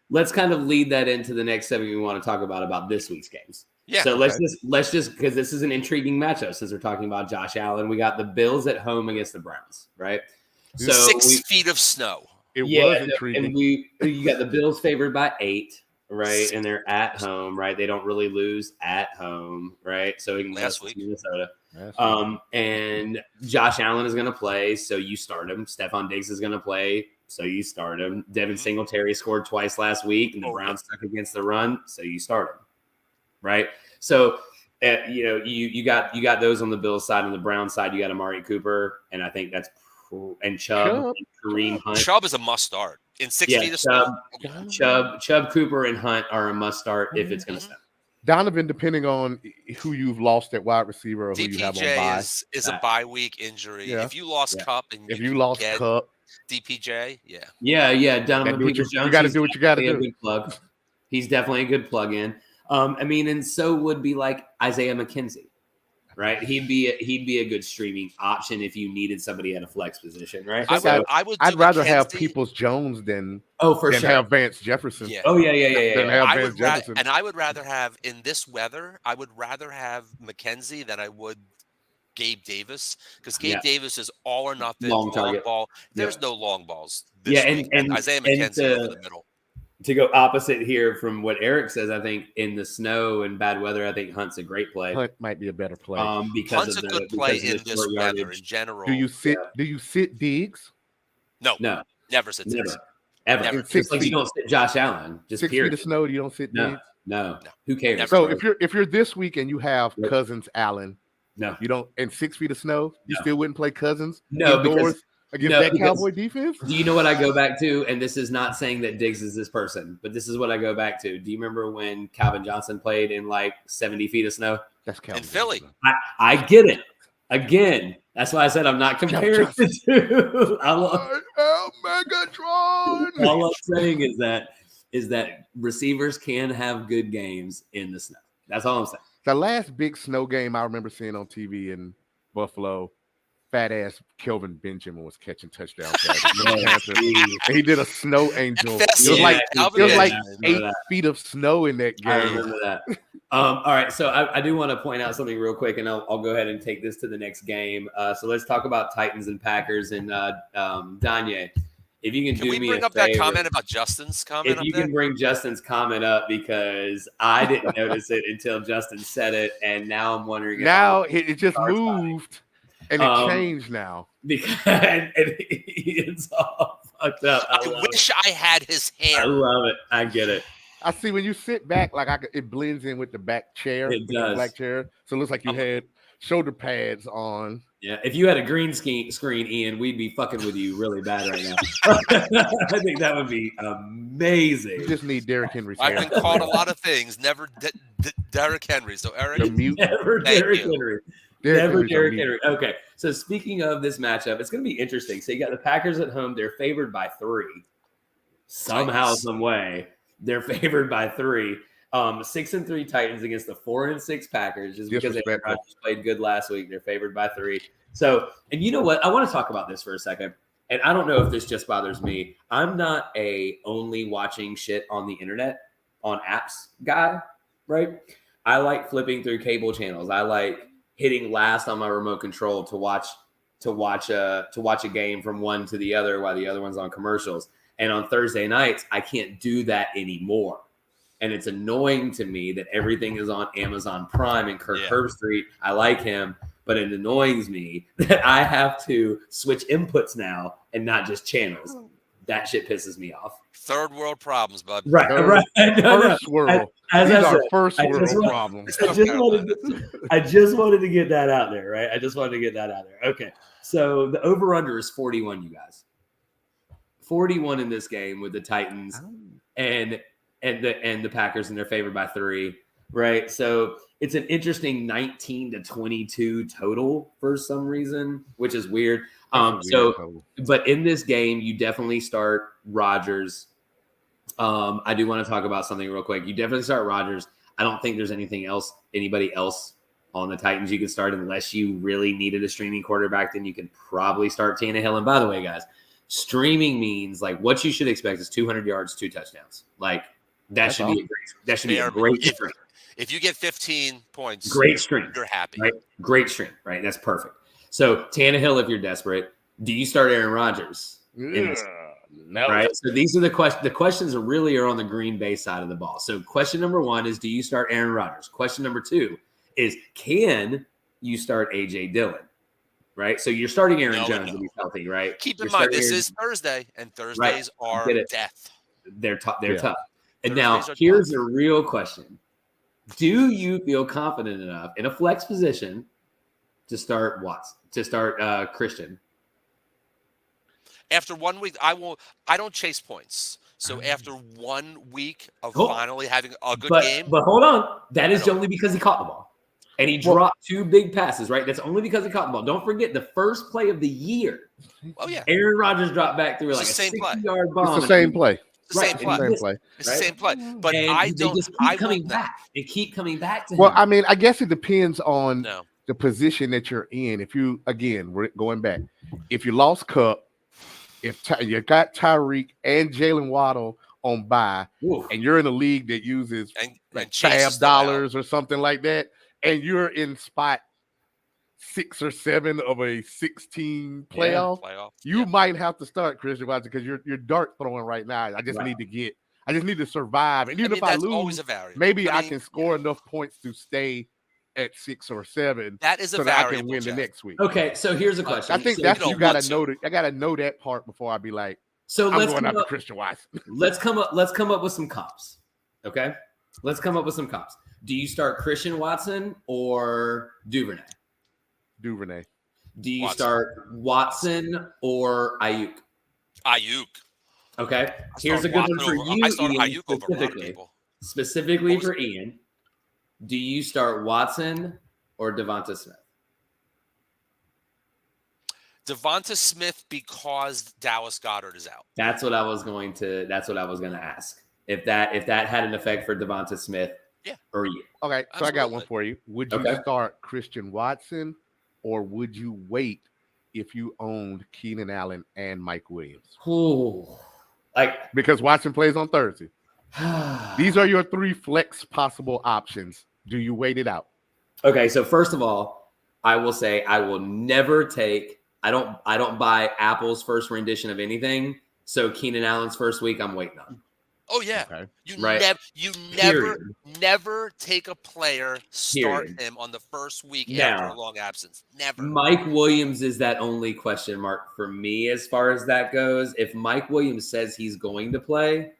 let's kind of lead that into the next segment we want to talk about this week's games. Yeah. So let's just because this is an intriguing matchup since we're talking about Josh Allen. We got the Bills at home against the Browns, right? So 6 feet of snow. It was intriguing. And you got the Bills favored by 8, right? And they're at home, right? They don't really lose at home, right? So we can last week Minnesota. And Josh Allen is going to play, so you start him. Stephon Diggs is going to play, so you start him. Devin Singletary scored twice last week, and the Browns stuck against the run, so you start him, right? So you got those on the Bills side. On the Browns side, you got Amari Cooper, and I think that's and Chubb. And Kareem Hunt. Chubb is a must start in 6 feet of snow. Chubb, Cooper, and Hunt are a must start if it's going to snow. Donovan, depending on who you've lost at wide receiver or who you have on bye, is a bye week injury. Yeah. If you lost Cup and if you lost Cup, DPJ, Donovan Peoples-Jones. You got to do what you got to do. A good plug. He's definitely a good plug in. And so would be like Isaiah McKenzie, right? He'd be a good streaming option if you needed somebody at a flex position, right? I'd rather have Peoples-Jones than have Vance Jefferson. Yeah. Jefferson. And I would rather have, in this weather, I would rather have McKenzie than I would Gabe Davis, because Gabe Davis is all or nothing, long ball. There's no long balls. And Isaiah McKenzie over the middle. To go opposite here from what Eric says, I think in the snow and bad weather, I think Hunt's a great play. Hunt might be a better play. Hunt's a good play in this weather in general. Do you sit Diggs? No. Never sit Diggs. Ever. Just like you don't sit Josh Allen. Just 6 feet of snow, you don't sit Diggs? No. Who cares? Never. So if you're this week and you have Cousins, Allen, you don't, and 6 feet of snow, you still wouldn't play Cousins? No, because against that Cowboy defense? Do you know what I go back to? And this is not saying that Diggs is this person, but this is what I go back to. Do you remember when Calvin Johnson played in like 70 feet of snow? That's Calvin in Philly. I get it. Again, that's why I said I'm not comparing the two. Megatron. All I'm saying is that receivers can have good games in the snow. That's all I'm saying. The last big snow game I remember seeing on TV in Buffalo, fat ass Kelvin Benjamin was catching touchdown passes. He did a snow angel. It was like 8 feet of snow in that game. I remember that. All right, so I do want to point out something real quick, and I'll go ahead and take this to the next game. So let's talk about Titans and Packers and Danye. if you can Can do we me bring a up that favor, comment about Justin's comment if up you there? can bring Justin's comment up, because I didn't notice it until Justin said it, and now I'm wondering if Now it just Star's moved and it changed now. because and it's all fucked up. I wish I had his I hair. love it. I get it. I see when you sit back, like it blends in with the back chair, It with the does. black chair. So it looks like you had shoulder pads on. Yeah, if you had a green screen, Ian, we'd be fucking with you really bad right now. I think that would be amazing. You just need Derrick Henry's I've hair. been called a lot of things, never Derrick Henry. So Eric, The mute. Never Thank Derrick you. Henry. Derrick Never Henry's a Derrick mute. Henry. Okay, so speaking of this matchup, it's going to be interesting. So you got the Packers at home. They're favored by 3. Somehow, Titans. some way, they're favored by 3. 6-3 Titans against the 4-6 Packers. Just because Aaron Rodgers played good last week, they're favored by 3. So, and you know what? I want to talk about this for a second. And I don't know if this just bothers me. I'm not a only watching shit on the internet on apps guy, right? I like flipping through cable channels. I like hitting last on my remote control to watch a game from one to the other while the other one's on commercials. And on Thursday nights, I can't do that anymore. And it's annoying to me that everything is on Amazon Prime and Kirk Herbstreit. I like him, but it annoys me that I have to switch inputs now and not just channels. That shit pisses me off. Third world problems, bud. Right. First world. These are first world problems. I just wanted to get that out there, right? I just wanted to get that out there. Okay. So the over-under is 41, you guys. 41 in this game with the Titans and the Packers, and they're favored by 3, right? So it's an interesting 19-22 total for some reason, which is weird. But in this game, you definitely start Rodgers. I do want to talk about something real quick. You definitely start Rodgers. I don't think there's anybody else on the Titans you could start unless you really needed a streaming quarterback. Then you could probably start Tannehill. And by the way, guys, streaming means like what you should expect is 200 yards, 2 touchdowns. Like that should be a great stream. If you get 15 points, great stream. You're happy. Right? Great stream, right? That's perfect. So Tannehill, if you're desperate, do you start Aaron Rodgers? No. Right. So these are the questions. The questions are really on the Green Bay side of the ball. So question number 1 is, do you start Aaron Rodgers? Question number 2 is, can you start AJ Dillon? Right. So you're starting Aaron Jones if he's healthy, right? Keep in mind, this is Thursday, and Thursdays are death. They're tough. And now here's a real question. Do you feel confident enough in a flex position to start Christian? After 1 week, I don't chase points. So after 1 week of finally having a good game. But hold on. That is only because he caught the ball. And he dropped 2 big passes, right? That's only because he caught the ball. Don't forget the first play of the year. Oh, yeah. Aaron Rodgers dropped back through like a 60-yard bomb. It's the same play. It's the same play. But they just keep coming back. They keep coming back to him. Well, I mean, I guess it depends on the position that you're in. If you, again, we're going back. If you lost Cup, if you got Tyreek and Jalen Waddle on bye, and you're in a league that uses tab dollars or something like that, and you're in spot 6 or 7 of a 16 playoff, you might have to start Christian Watson because you're dart throwing right now. I just need to survive. And even if I lose, maybe I can score enough points to stay at 6 or 7. That is a so variable, that I can win the next week. Okay, so here's a question. I think that's you gotta know that. I gotta know that part before I be like, so I'm going after Christian Watson. Let's come up with some comps. Okay, let's come up with some comps. Do you start Christian Watson or Duvernay? Duvernay. Do you start Watson or Ayuk? Ayuk. Okay. Here's a good one for you. I start Ian, Ayuk over a lot of people. Specifically for Ian, do you start Watson or Devonta Smith? Devonta Smith because Dallas Goedert is out. That's what I was going to ask. If that had an effect for Devonta Smith or you. Okay, so I got one for you. Would you start Christian Watson or would you wait if you owned Keenan Allen and Mike Williams? Because Watson plays on Thursday. These are your 3 flex possible options. Do you wait it out? Okay, so first of all, I will say I will never take. I don't buy Apple's first rendition of anything. So Keenan Allen's first week, I'm waiting on. Oh yeah, Okay. Right. You Period. never take a player, start Period. him on the first week after Now, a long absence. Never. Mike Williams is that only question mark for me as far as that goes. If Mike Williams says he's going to play,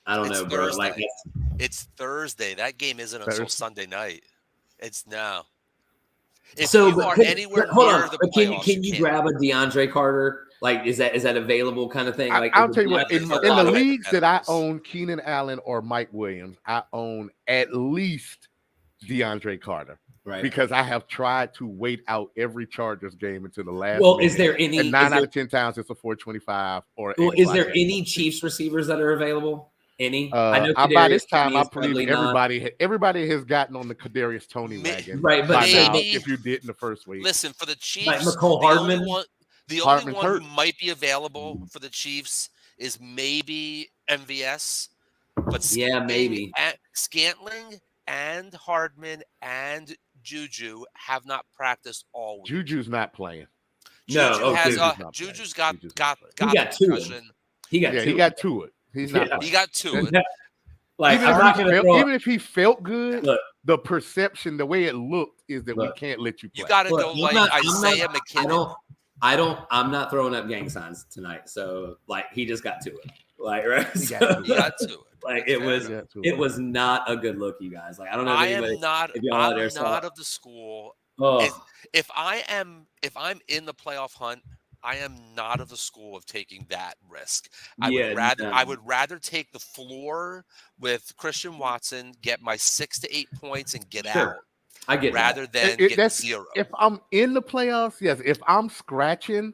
I don't know, bro. Thursday. Like It's Thursday. That game isn't until Thursday. Sunday night. It's now. If so, you but are can, anywhere hold near on. the But playoffs, can you grab a DeAndre Carter? Like, is that available kind of thing? Like, I'll tell you what. there's In a the lot of leagues that I hypotheticals. own, Keenan Allen or Mike Williams, I own at least DeAndre Carter. right? Because I have tried to wait out every Chargers game until the last. Well, minute, is there any? and 9 out of 10 times it's a 425 or. Well, is there any Chiefs receivers that are available? Any? I know by this Kadarius time, Toney I is probably believe everybody has gotten on the Kadarius Toney wagon, right? But by now, maybe- if you did in the first week. Listen, for the Chiefs, Like McCole Hardman? the only Hardman's one who hurt. might be available for the Chiefs is maybe MVS, but Yeah, maybe. Scantling and Hardman and Juju have not practiced all week. Juju's not playing. No, Juju okay. has Juju's not Juju's playing. got He got a two. concussion. He got Yeah, two. he got to it. He's not. Yeah. playing. He got to it. Like, even, I'm not gonna throw even if he felt good, Look. the perception, the way it looked, is that we Look. can't let you play. You got to Look, go I'm like not- Isaiah McKinnon. I'm not throwing up gang signs tonight. So like he just got to it. Like right. He So, got to He got to it. like That's it fair was enough. Yeah, it was not a good look, you guys. Like I don't know if I anybody am not. if y'all out there I'm saw not it. of the school. Oh, If I'm in the playoff hunt, I am not of the school of taking that risk. I would rather take the floor with Christian Watson, get my 6 to 8 points, and get Sure. out. I get Rather that. than get that's 0. If I'm in the playoffs, yes. If I'm scratching,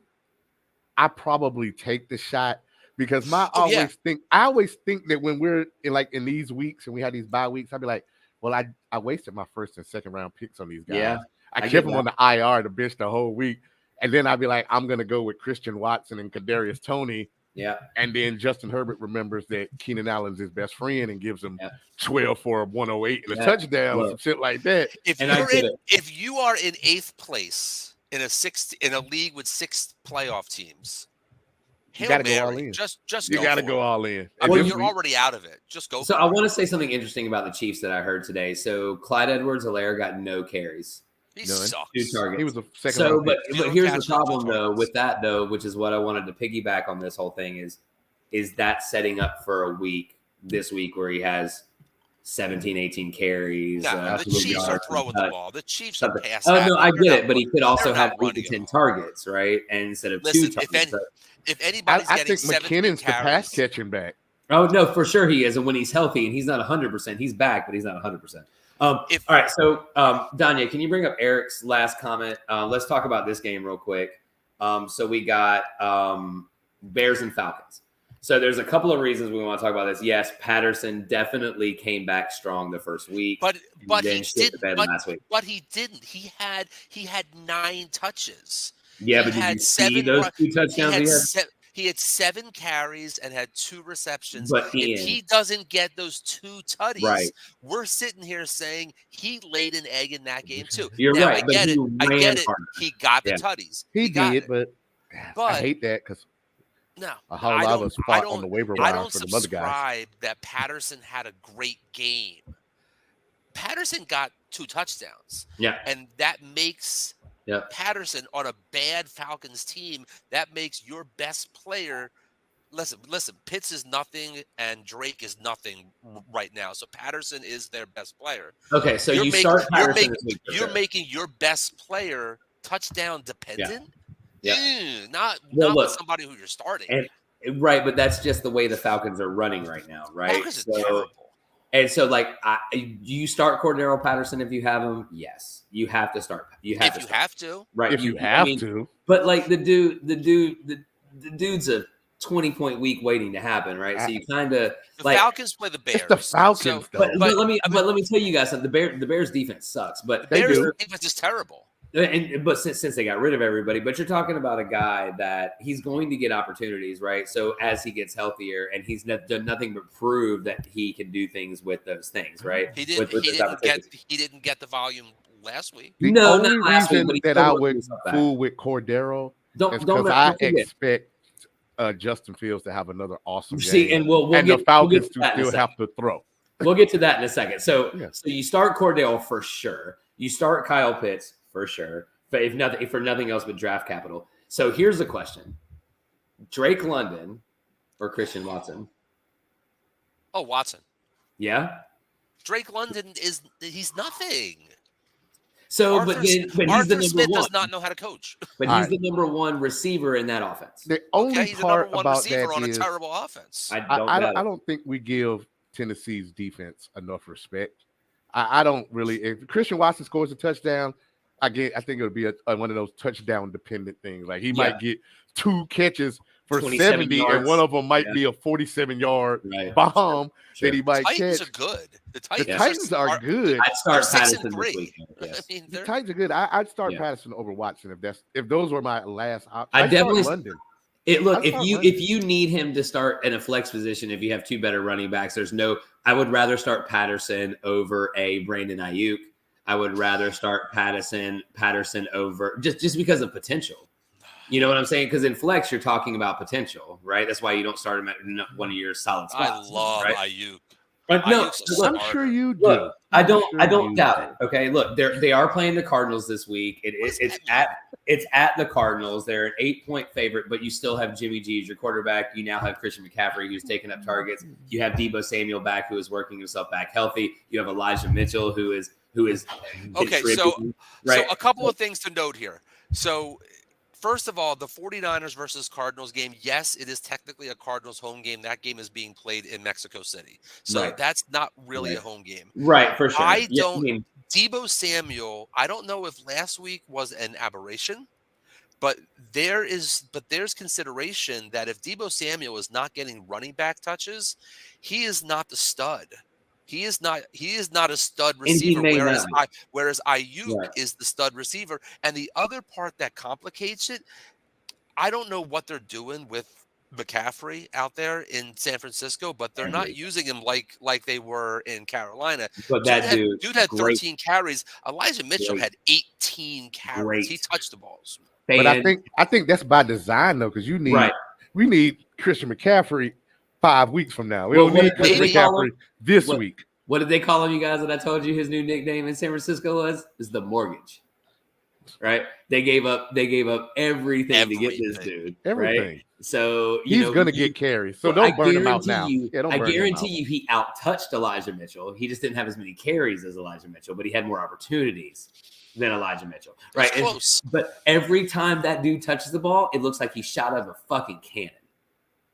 I probably take the shot because I always think that when we're in these weeks and we have these bye weeks, I'd be like, well, I wasted my first and second round picks on these guys. Yeah, I get kept them that. on the IR to bench the whole week. And then I'd be like, I'm going to go with Christian Watson and Kadarius Toney. Yeah. And then Justin Herbert remembers that Keenan Allen's his best friend and gives him Yeah. 12 for 108 and a Yeah. touchdown or Look. some shit like that. If you are in 8th place in a league with 6 playoff teams, You Hail got to go all Mary, in. just You go got to for go it. all in. I And mean, this you're week- already out of it. Just go. So for I it. want to say something interesting about the Chiefs that I heard today. So Clyde Edwards-Helaire got no carries, He None. sucks. 2 targets. He was a second So, round but pick. Zero here's the catches, 2 problem though targets. with that though, which is what I wanted to piggyback on this whole thing is that setting up for a week this week where he has 17, 18 carries. No, the absolute Chiefs are yards, throwing the touch, ball. The Chiefs are something. passing. Oh no, I They're get not it, but he run- could also they're have not 8 to running 10 it. targets, right? And instead of Listen, 2 if targets. anybody's I getting think 17 McKinnon's the pass carries, catching back. Oh no, for sure he is, and when he's healthy and he's not 100%, he's back, but he's not 100%. All right, so Danya, can you bring up Eric's last comment? Let's talk about this game real quick. So we got Bears and Falcons. So there's a couple of reasons we want to talk about this. Yes, Patterson definitely came back strong the first week, but then he shit did. the bed But, last week. but he didn't. He had 9 touches. Yeah, he but did had you see 7 those run- 2 touchdowns He had 7 carries and had 2 receptions. But if Ian, he doesn't get those 2 tutties, Right. we're sitting here saying he laid an egg in that game too. You're now, right, I but get he it. I ran get it. harder. He got the Yeah. tutties. He got did, it. but I But- hate that because No, a whole I lot of don't- us I fought on the waiver I wire don't for the other guys. subscribe that Patterson had a great game. Patterson got 2 touchdowns, Yeah, and that makes yeah. Patterson on a bad Falcons team. That makes your best player. Listen. Pitts is nothing, and Drake is nothing right now. So Patterson is their best player. Okay, so You're you making- start you're Patterson making- this week. for You're sure. making your best player touchdown dependent. Yeah. Not Well, with look, somebody who you're starting. Right, but that's just the way the Falcons are running right now, right? Falcons are terrible. And so, like, do you start Cordero Patterson if you have him? Yes, you have to start. You have If to you start. have to, Right? If you have to, But like the dude's a 20-point week waiting to happen, right? So you kind of the like. Falcons play the Bears. it's the Falcons, though. But let me tell you guys something. The Bears defense sucks, but They Bears do. defense is terrible. but since they got rid of everybody, but you're talking about a guy that he's going to get opportunities, right? So as he gets healthier, and he's done nothing but prove that he can do things with those things, right? He didn't. With He those didn't get. opportunities. He didn't get the volume last week. The No, only not last week, reason but he that still I worked would himself back. fool with Cordero Don't is because don't I forget. expect Justin Fields to have another awesome See, game, and we'll and get the Falcons to that to in a still second. have to throw. We'll get to that in a second. So, Yeah. so you start Cordell for sure. You start Kyle Pitts for sure. But if for nothing else but draft capital. So here's the question: Drake London or Christian Watson? Oh, Watson. Yeah. Drake London he's nothing. So, Arthur, but he's the Arthur number Smith one. does not know how to coach. But All he's right. the number one receiver in that offense. The only Okay, he's the part number one about receiver that on a is terrible offense. I don't think we give Tennessee's defense enough respect. I don't really. If Christian Watson scores a touchdown, I think it'll be one of those touchdown dependent things. Like he might get 2 catches for 70, yards. and one of them might be a 47-yard Right. bomb Sure. that he might Titans catch. are good. The The Titans are good. I'd start They're 6 Patterson and this 3. weekend. Yes. I mean, The Titans are good. I'd start Yeah. Patterson over Watson if those were my last options. I definitely start London. Look, I'd start if you need him to start in a flex position, if you have 2 better running backs, I would rather start Patterson over a Brandon Ayuk. I would rather start Patterson over just because of potential. You know what I'm saying? Because in flex, you're talking about potential, right? That's why you don't start him at one of your solid spots. I love right? Ayuk. But no, Ayuk's a I'm starter. sure you do. look, I don't you doubt do. it. Okay, look, they are playing the Cardinals this week. It's at the Cardinals. They're an 8-point favorite, but you still have Jimmy G as your quarterback. You now have Christian McCaffrey, who's taking up targets. You have Deebo Samuel back, who is working himself back healthy. You have Elijah Mitchell, who is Okay, contributing, right? So a couple of things to note here. So first of all, the 49ers versus Cardinals game, yes, it is technically a Cardinals home game. That game is being played in Mexico City. So Right. that's not really Right. a home game. Right, for sure. I Yeah, don't Deebo Samuel, I don't know if last week was an aberration, but there's consideration that if Deebo Samuel is not getting running back touches, he is not the stud. He is not a stud receiver, whereas Ayuk Right. is the stud receiver. And the other part that complicates it, I don't know what they're doing with McCaffrey out there in San Francisco, but they're not using him like they were in Carolina. But that dude had great. 13 carries. Elijah Mitchell Great. had 18 carries. Great. He touched the balls. But I think that's by design though, because we need Christian McCaffrey 5 weeks from now. We don't need Christian McCaffrey this week. What did they call him, you guys? That I told you his new nickname in San Francisco is the mortgage. Right? They gave up everything to get this dude. Everything. Right? So he's gonna get carries. So don't burn him out now. I guarantee you he out-touched Elijah Mitchell. He just didn't have as many carries as Elijah Mitchell, but he had more opportunities than Elijah Mitchell. Right? It's close. But every time that dude touches the ball, it looks like he's shot out of a fucking cannon.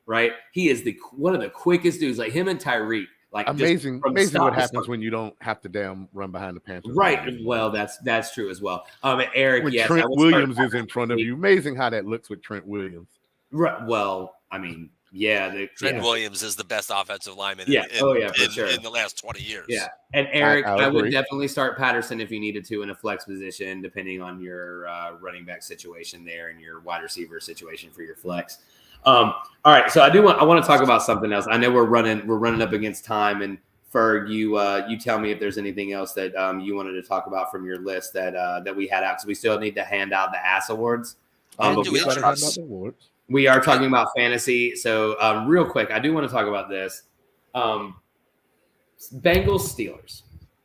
Right? He is one of the quickest dudes. Like him and Tyreek. Like amazing what happens when you don't have to damn run behind the Panthers. Right. Well, that's true as well. Eric, when yes, Trent Williams is in front of you. Amazing how that looks with Trent Williams. Right. Well, I mean, yeah. Trent Williams is the best offensive lineman in the last 20 years. Yeah. And Eric, I would definitely start Patterson if you needed to in a flex position, depending on your running back situation there and your wide receiver situation for your flex. All right, so I want to talk about something else. I know we're running up against time, and Ferg, you tell me if there's anything else that you wanted to talk about from your list that we had out, because we still need to hand out the Ass Awards. We are talking about fantasy, so real quick, I do want to talk about this. Bengals Steelers,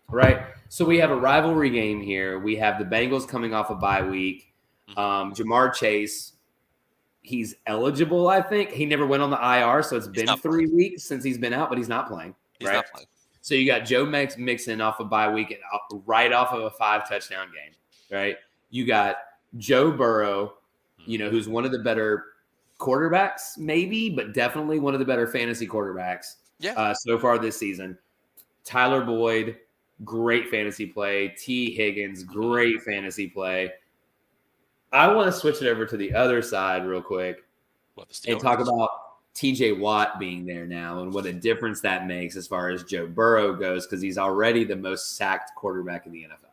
right? So we have a rivalry game here. We have the Bengals coming off a bye week. Jamar Chase. He's eligible, I think. He never went on the IR, so it's been 3 weeks since he's been out, but he's not playing. He's not playing. So you got Joe Mixon off a bye week and right off of a 5-touchdown game, right? You got Joe Burrow, who's one of the better quarterbacks, maybe, but definitely one of the better fantasy quarterbacks so far this season. Tyler Boyd, great fantasy play. T. Higgins, great fantasy play. I want to switch it over to the other side real quick and talk about TJ Watt being there now and what a difference that makes as far as Joe Burrow goes, because he's already the most sacked quarterback in the NFL.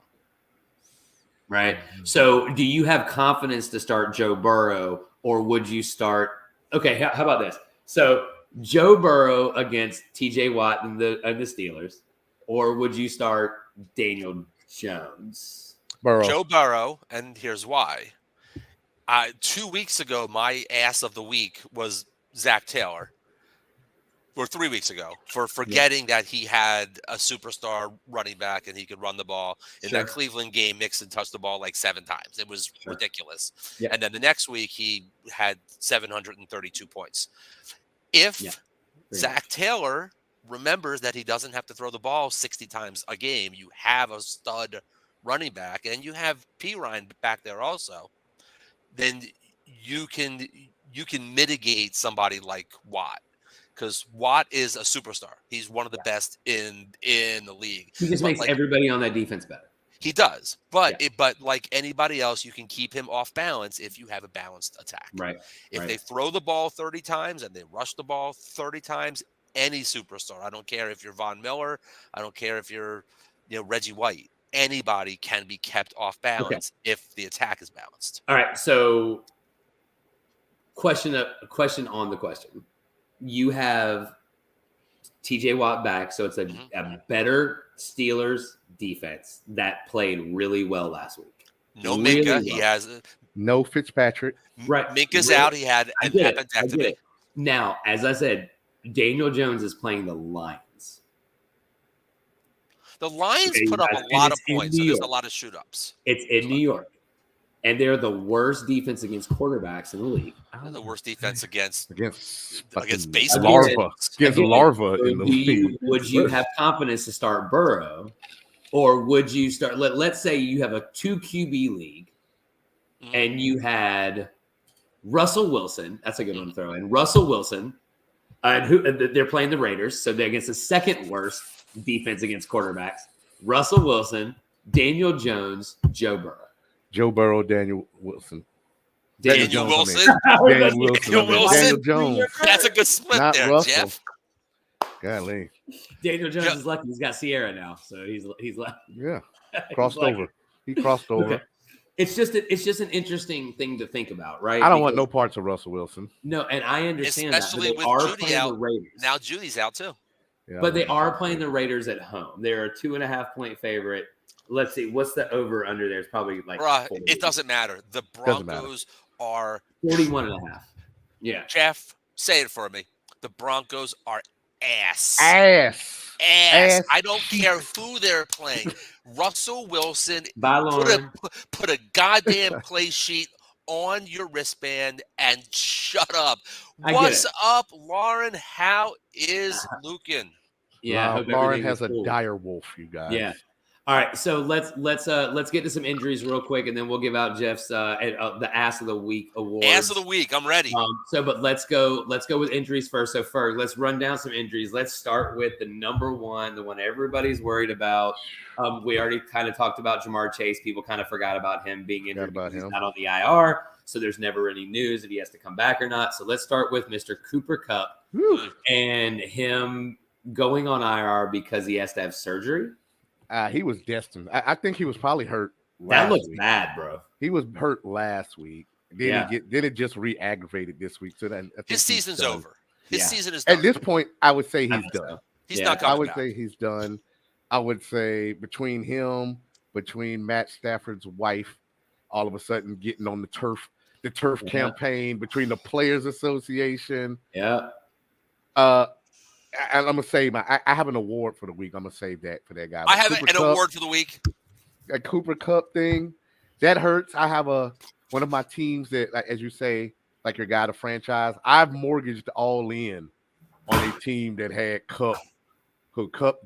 Right? So do you have confidence to start Joe Burrow, or would you start – okay, how about this? So Joe Burrow against TJ Watt and the Steelers, or would you start Daniel Jones? Joe Burrow, and here's why. 2 weeks ago, my ass of the week was Zach Taylor, or 3 weeks ago, for forgetting that he had a superstar running back and he could run the ball. In that Cleveland game, Mixon touched the ball like 7 times. It was ridiculous. Yeah. And then the next week, he had 732 points. If Zach Taylor remembers that he doesn't have to throw the ball 60 times a game, you have a stud running back, and you have P. Ryan back there also, then you can mitigate somebody like Watt. Because Watt is a superstar. He's one of the best in the league. He just makes everybody on that defense better. He does. But but like anybody else, you can keep him off balance if you have a balanced attack. Right. If they throw the ball 30 times and they rush the ball 30 times, any superstar, I don't care if you're Von Miller, I don't care if you're Reggie White, anybody can be kept off balance if the attack is balanced. All right. So question on the question. You have TJ Watt back, so it's a better Steelers defense that played really well last week. No Minka, he has no Fitzpatrick. Right, Minka's out. He had an appendectomy. Now, as I said, Daniel Jones is playing the Lions. The Lions put up a lot of points, so there's a lot of shoot-ups. It's in New York. And they're the worst defense against quarterbacks in the league. And the worst defense against baseball. Larva in the league. Would you have confidence to start Burrow? Or would you start, let's say you have a 2 QB league and you had Russell Wilson. That's a good one to throw in. Russell Wilson. They're playing the Raiders. So they're against the second worst defense against quarterbacks. Russell Wilson, Daniel Jones, Joe Burrow. Joe Burrow, Daniel Wilson. Daniel Wilson. Daniel Jones. That's a good split Not there, Russell. Jeff. Golly. Daniel Jones is lucky. He's got Sierra now, so he's lucky. Yeah, crossed over. He crossed over. Okay. It's just an interesting thing to think about, right? I don't want no parts of Russell Wilson. No, and I understand especially that. Especially with Judy out. Now Judy's out too. Yeah, but they are playing the Raiders at home. They're a 2.5-point favorite. Let's see. What's the over under there? It's probably like it doesn't matter. The Broncos are 41.5. Yeah. Jeff, say it for me. The Broncos are ass. I don't care who they're playing. Russell Wilson put a goddamn play sheet on your wristband and shut up. What's up, Lauren? How is Lucan? Yeah, Lauren has a dire wolf, you guys. Yeah. All right, so let's get to some injuries real quick, and then we'll give out Jeff's the Ass of the Week award. Ass of the Week, I'm ready. But let's go with injuries first. So first, let's run down some injuries. Let's start with the number one, the one everybody's worried about. We already kind of talked about Jamar Chase. People kind of forgot about him being injured because he's not on the IR, so there's never any news if he has to come back or not. So let's start with Mr. Cooper Kupp and him going on IR because he has to have surgery. He was destined. I think he was probably hurt. That looks bad, bro. He was hurt last week. Then it just re-aggravated this week. So then his season's over. His season is done. At this point, I would say he's done. He's not coming back. I would say he's done. I would say between Matt Stafford's wife, all of a sudden getting on the turf campaign, between the Players Association. Yeah. I'm gonna save I have an award for the week. I'm gonna save that for that guy. I have an award for the week. A Cooper Kupp thing that hurts. I have one of my teams that, as you say, like your guy, the franchise. I've mortgaged all in on a team that had Kupp,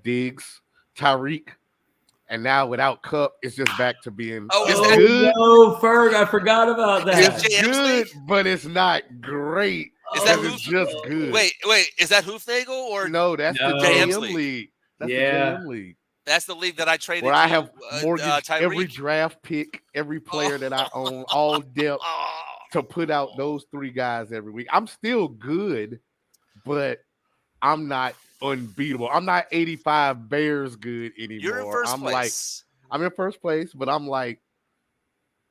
Diggs, Tyreek, and now without Kupp, it's just back to being good. No, Ferg, I forgot about that. It's good, but it's not great. Is that just good? Wait, is that Hoofnagel or no? That's the JM League. That's the JM League. That's the league that I traded. Where I have mortgaged every draft pick, every player that I own, all depth to put out those 3 guys every week. I'm still good, but I'm not unbeatable. I'm not 85 Bears good anymore. You're in first place. I'm in first place, but I'm like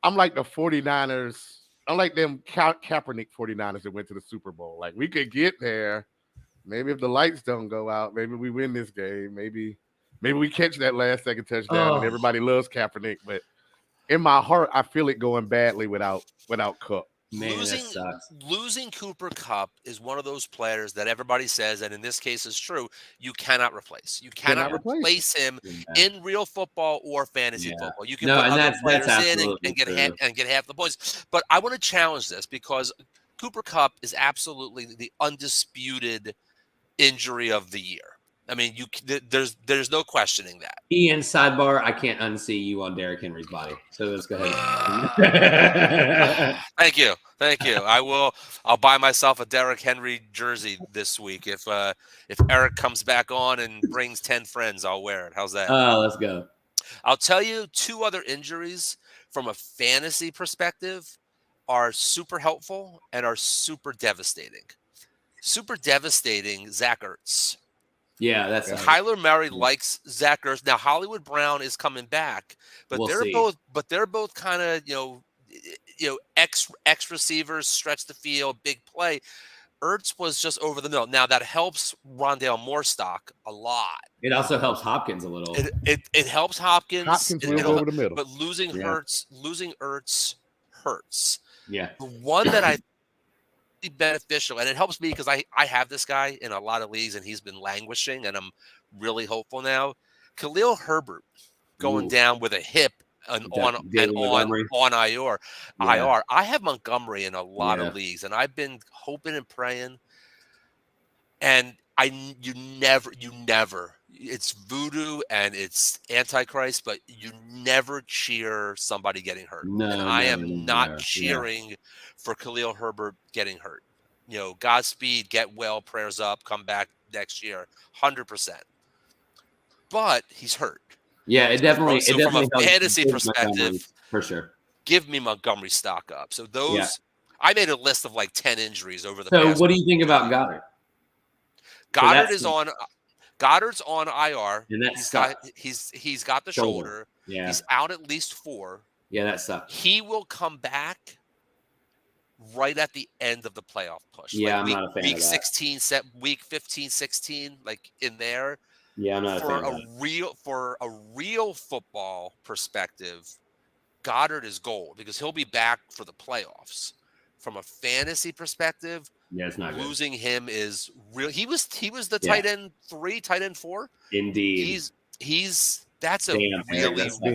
the 49ers. I'm like them Kaepernick 49ers that went to the Super Bowl. Like, we could get there. Maybe if the lights don't go out, maybe we win this game. Maybe we catch that last second touchdown and everybody loves Kaepernick. But in my heart, I feel it going badly without Kupp. Man, that sucks. Losing Cooper Kupp is one of those players that everybody says, and in this case is true, you cannot replace. You cannot replace him in real football or fantasy football. You can put other players in and get half the points. But I want to challenge this because Cooper Kupp is absolutely the undisputed injury of the year. I mean, there's no questioning that. Ian, sidebar, I can't unsee you on Derrick Henry's body. So let's go ahead. Thank you. I'll buy myself a Derrick Henry jersey this week. If Eric comes back on and brings 10 friends, I'll wear it. How's that? Oh, let's go. I'll tell you 2 other injuries from a fantasy perspective are super helpful and are super devastating. Super devastating, Zach Ertz. Yeah, that's Kyler Murray likes Zach Ertz. Now Hollywood Brown is coming back, but they're both kind of X receivers, stretch the field, big play. Ertz was just over the middle. Now that helps Rondale Moore stock a lot. It also helps Hopkins a little. It helps Hopkins. Over the middle. But losing Ertz hurts. Yeah. The one that I beneficial, and it helps me because I have this guy in a lot of leagues and he's been languishing, and I'm really hopeful now. Khalil Herbert going down with a hip on IR. I have Montgomery in a lot of leagues, and I've been hoping and praying, and you never it's voodoo and it's antichrist, but you never cheer somebody getting hurt. I am not cheering for Khalil Herbert getting hurt. Godspeed, get well, prayers up, come back next year, 100%. But he's hurt. Yeah, it definitely. From a fantasy perspective, for sure, give me Montgomery stock up. So those, I made a list of like 10 injuries over the. So past what do you think about Goddard? Goddard's on IR. And he's got the shoulder. Yeah. He's out at least 4. Yeah, that sucks. He will come back right at the end of the playoff push. Yeah, I'm not a fan week of that. 16, week 15, 16, like in there. Yeah, I'm not a fan of that. For a real football perspective, Goddard is gold because he'll be back for the playoffs. From a fantasy perspective, it's not losing him is real. He was the tight end 3, tight end 4. Indeed. That's a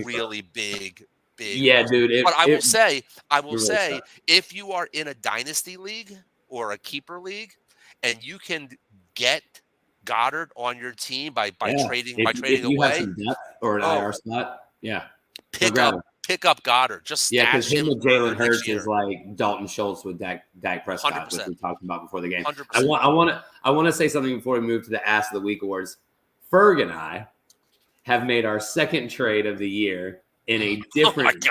really big. Yeah, dude. But I will say, if you are in a dynasty league or a keeper league, and you can get Goddard on your team by trading away, have some depth or an IR slot, pick up Goddard. Just because him with Jalen Hurts is like Dalton Schultz with Dak Prescott, 100%. which we talked about before the game. 100%. I want to say something before we move to the Ass of the Week awards. Ferg and I have made our second trade of the year in a different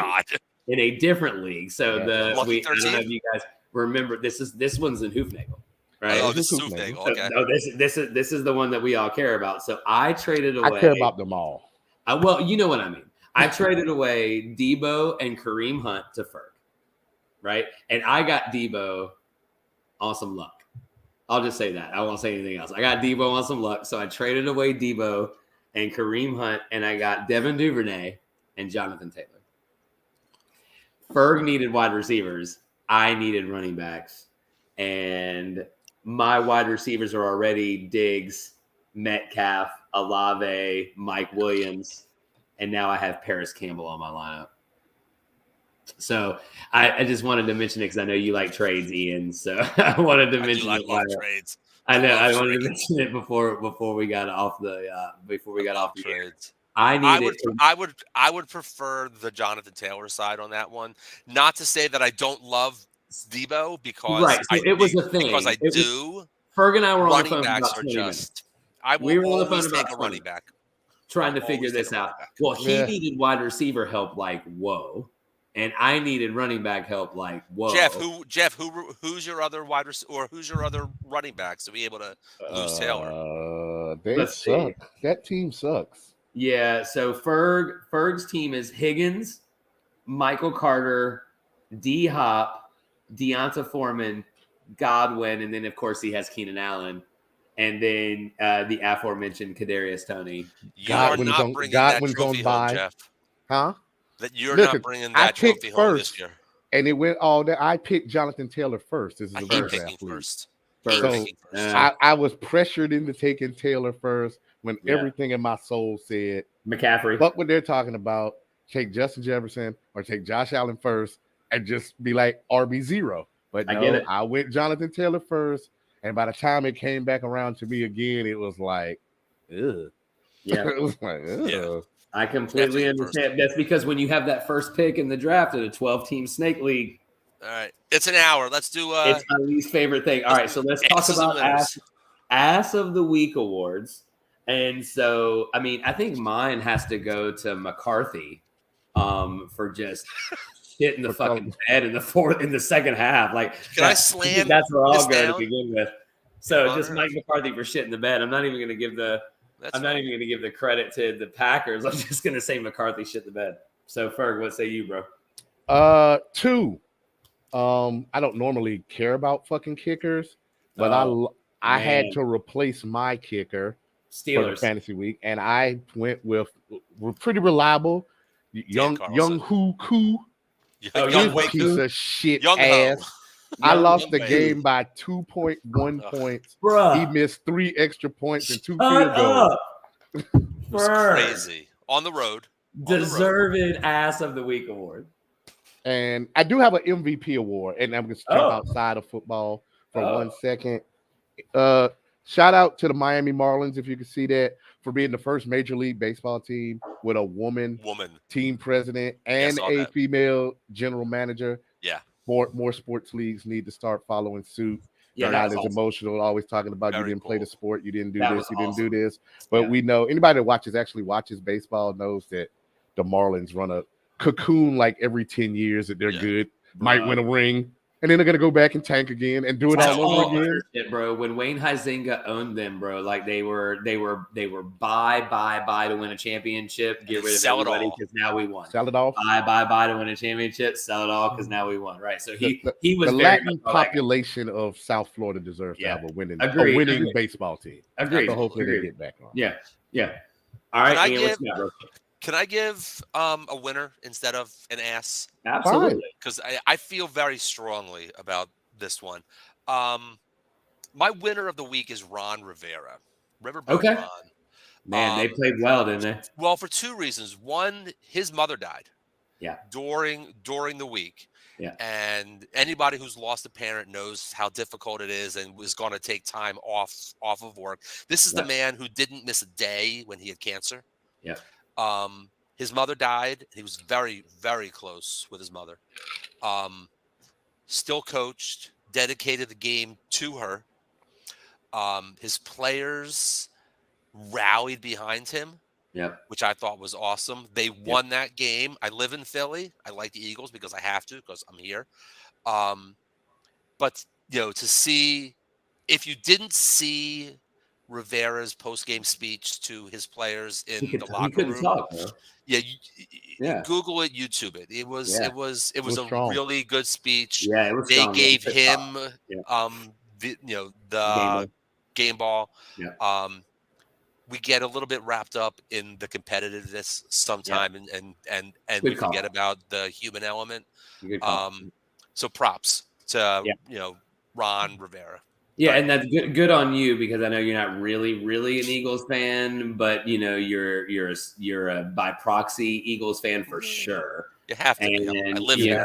in a different league. So I don't know if you guys remember this one's in Hoofnagel, right? Oh, this is Hoofnagel. Okay. This is the one that we all care about. So I traded away. I care about them all. Well, you know what I mean. I traded away Debo and Kareem Hunt to Ferg, right? And I got Debo on some luck. I'll just say that. I won't say anything else. I got Debo on some luck. So I traded away Debo and Kareem Hunt, and I got Devin Duvernay and Jonathan Taylor. Ferg needed wide receivers. I needed running backs. And my wide receivers are already Diggs, Metcalf, Olave, Mike Williams. And now I have Paris Campbell on my lineup. So I just wanted to mention it because I know you like trades, Ian. So I wanted to mention it. Trades. I know. I wanted to mention it before we got off the trades. I would prefer the Jonathan Taylor side on that one. Not to say that I don't love Debo because it was a thing. Because I do. Ferg and I were on the phone backs about are 20 just. minutes. I will we were on the phone always about take a running back. Trying to figure this out. Well, he needed wide receiver help like whoa, and I needed running back help like whoa. Who's your other wide receiver or who's your other running backs to be able to lose Taylor? They suck. That team sucks. Yeah, so Ferg's team is Higgins, Michael Carter, D Hop, Deonta Foreman, Godwin, and then of course he has Keenan Allen. And then the aforementioned Kadarius Toney. Godwin's on bye. Jeff. Huh? That you're not bringing that trophy home this year. and it went all that. I picked Jonathan Taylor first. This is I a hate redraft picking league. first. So Picking first. I was pressured into taking Taylor first when everything in my soul said McCaffrey. fuck what they're talking about. Take Justin Jefferson or take Josh Allen first and just be like RB0. But no, I went Jonathan Taylor first. And by the time it came back around to me again, it was like, ugh. Yeah. It was like, ugh. Yeah. I completely understand. That's because when you have that first pick in the draft in a 12-team snake league, all right, it's an hour. Let's do. It's my least favorite thing. All right, so let's talk about ass of the week awards. And so, I mean, I think mine has to go to McCarthy, for just hitting the fucking bed in the second half. Like, can I slam? That's where I'll go to begin with. So just Mike McCarthy for shitting the bed. I'm not even going to give the. I'm not even going to give the credit to the Packers. I'm just going to say McCarthy shit the bed. So Ferg, what say you, bro? 2. I don't normally care about fucking kickers, but I had to replace my kicker for the fantasy week, and I went with pretty reliable young Hoo Koo. Young piece of shit young ass. I lost the game by 2.1 points. Bruh. He missed 3 extra points and 2 field goals. It was crazy. On the road. Deserved ass of the week award. And I do have an MVP award, and I'm going to jump outside of football for 1 second. Shout out to the Miami Marlins, if you can see that, for being the first Major League Baseball team with a woman team president and a female general manager. Yeah. More sports leagues need to start following suit. They're not as emotional, always talking about you didn't play the sport, you didn't do this, you didn't do this. But we know anybody that actually watches baseball knows that the Marlins run a cocoon like every 10 years that they're good, might win a ring, and then they're gonna go back and tank again and do it all over again. Shit, bro. When Wayne Huizenga owned them, bro, like they were buy to win a championship, get rid of everybody because now we won. Sell it off. Buy to win a championship, sell it all because now we won. Right. So he was the Latin population of South Florida deserves to have a winning baseball team. Agreed. So hopefully they get back on. Yeah. Yeah. All right. Ian, what's up, bro? Can I give a winner instead of an ass? Absolutely. Because I feel very strongly about this one. My winner of the week is Ron Rivera. Riverboat Ron. Man, they played well, didn't they? Well, for 2 reasons. One, his mother died. Yeah. During the week. Yeah. And anybody who's lost a parent knows how difficult it is and was going to take time off of work. This is the man who didn't miss a day when he had cancer. Yeah. His mother died. He was very, very close with his mother. Still coached, dedicated the game to her. His players rallied behind him, which I thought was awesome. They won that game. I live in Philly. I like the Eagles because I have to, because I'm here. But, to see, if you didn't see Rivera's post-game speech to his players in the locker room. Talk, Google it, YouTube it. It was a strong. really good speech. Yeah, it was they strong. gave him the game ball. Yeah. We get a little bit wrapped up in the competitiveness sometime and we forget about the human element. So props to Ron Rivera. Yeah, and that's good on you because I know you're not really an Eagles fan, but you're a by proxy Eagles fan for sure. You have to. I live here.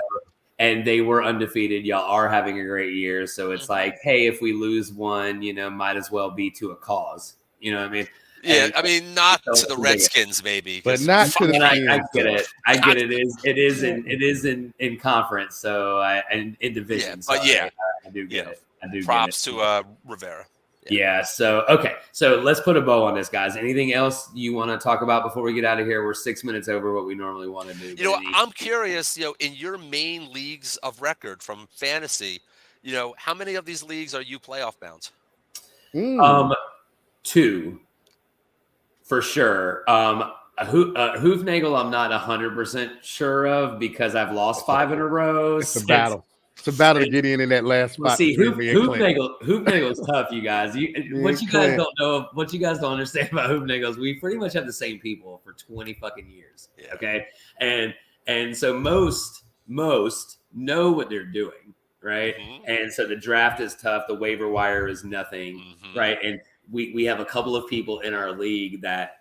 And they were undefeated. Y'all are having a great year, so it's like, hey, if we lose one, might as well be to a cause. You know what I mean? Yeah, I mean, not to the Redskins, maybe, but not to the. I get it. I get it. It is in conference, so and in division. Yeah, but I do get it. Props to Rivera. Yeah. So, okay. So let's put a bow on this, guys. Anything else you want to talk about before we get out of here? We're 6 minutes over what we normally want to do. I'm curious, in your main leagues of record from fantasy, how many of these leagues are you playoff bound? 2 for sure. Hoofnagel, I'm not 100% sure of because I've lost 5 in a row. It's a battle. It's a battle to get in that last spot. See, Hoofnagel is tough, you guys. What you guys don't understand about Hoofnagel is we pretty much have the same people for 20 fucking years. Yeah. Okay, and so most know what they're doing, right? Mm-hmm. And so the draft is tough. The waiver wire is nothing, Mm-hmm. right? And we have a couple of people in our league that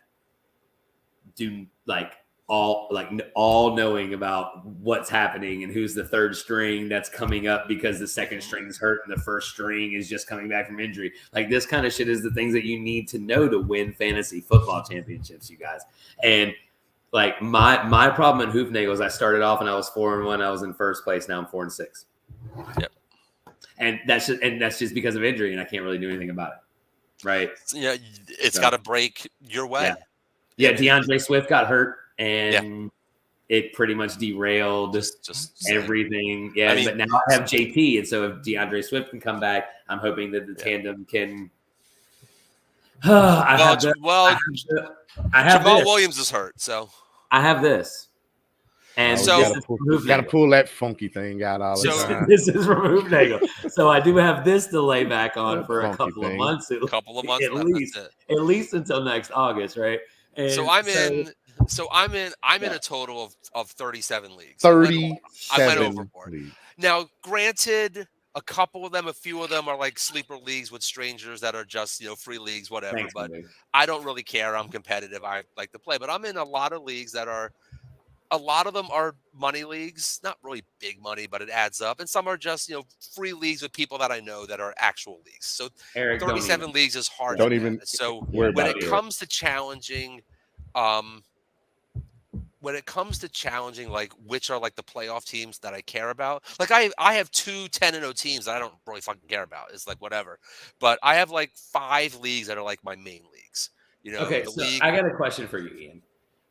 do all knowing about what's happening and who's the third string that's coming up because the second string is hurt and the first string is just coming back from injury. Like this kind of shit is the things that you need to know to win fantasy football championships, you guys. And like my problem in Hoofnagel is I started off and I was 4-1. I was in first place. Now I'm 4-6. Yep. And that's just because of injury, and I can't really do anything about it. Right. Yeah, it's got to break your way. Yeah, DeAndre Swift got hurt, and it pretty much derailed just everything. Yeah, but now I have JP, and so if DeAndre Swift can come back, I'm hoping that the tandem can. I have Jamal this. Williams is hurt, so I have this. And Oh, so you gotta pull that funky thing out all the time. This is from Hoofnagel. So I do have this to lay back on for a couple of months. A couple of months at least until next August, right? And so I'm in a total of 37 leagues. 37 I went overboard. leagues. Now, granted, a few of them are like sleeper leagues with strangers that are just, free leagues, whatever. Thanks, but buddy. I don't really care. I'm competitive. I like to play. But I'm in a lot of leagues a lot of them are money leagues, not really big money, but it adds up. And some are just, free leagues with people that I know that are actual leagues. So Eric, 37 leagues is hard. Don't even. So when it comes to challenging, like which are like the playoff teams that I care about, like I have 2 10-0 teams that I don't really fucking care about. It's like whatever, but I have like 5 leagues that are like my main leagues. Okay, so I got a question for you, Ian.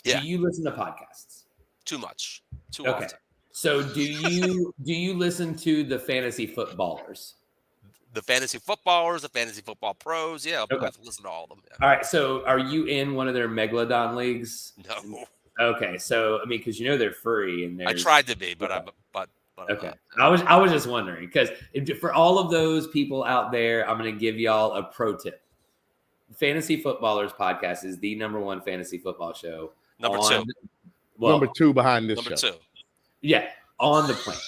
Yeah. Do you listen to podcasts? Too much. Too okay. often. So do you listen to the fantasy footballers? The fantasy footballers, the fantasy football pros. Yeah, okay. I've listened to all of them. Yeah. All right. So are you in one of their Megalodon leagues? No. Okay. So I mean, because they're free and I tried to be, but okay. I was just wondering because for all of those people out there, I'm going to give y'all a pro tip. Fantasy Footballers podcast is the #1 fantasy football show. Number 2. Well, number 2 behind this number show. 2. Yeah, on the planet.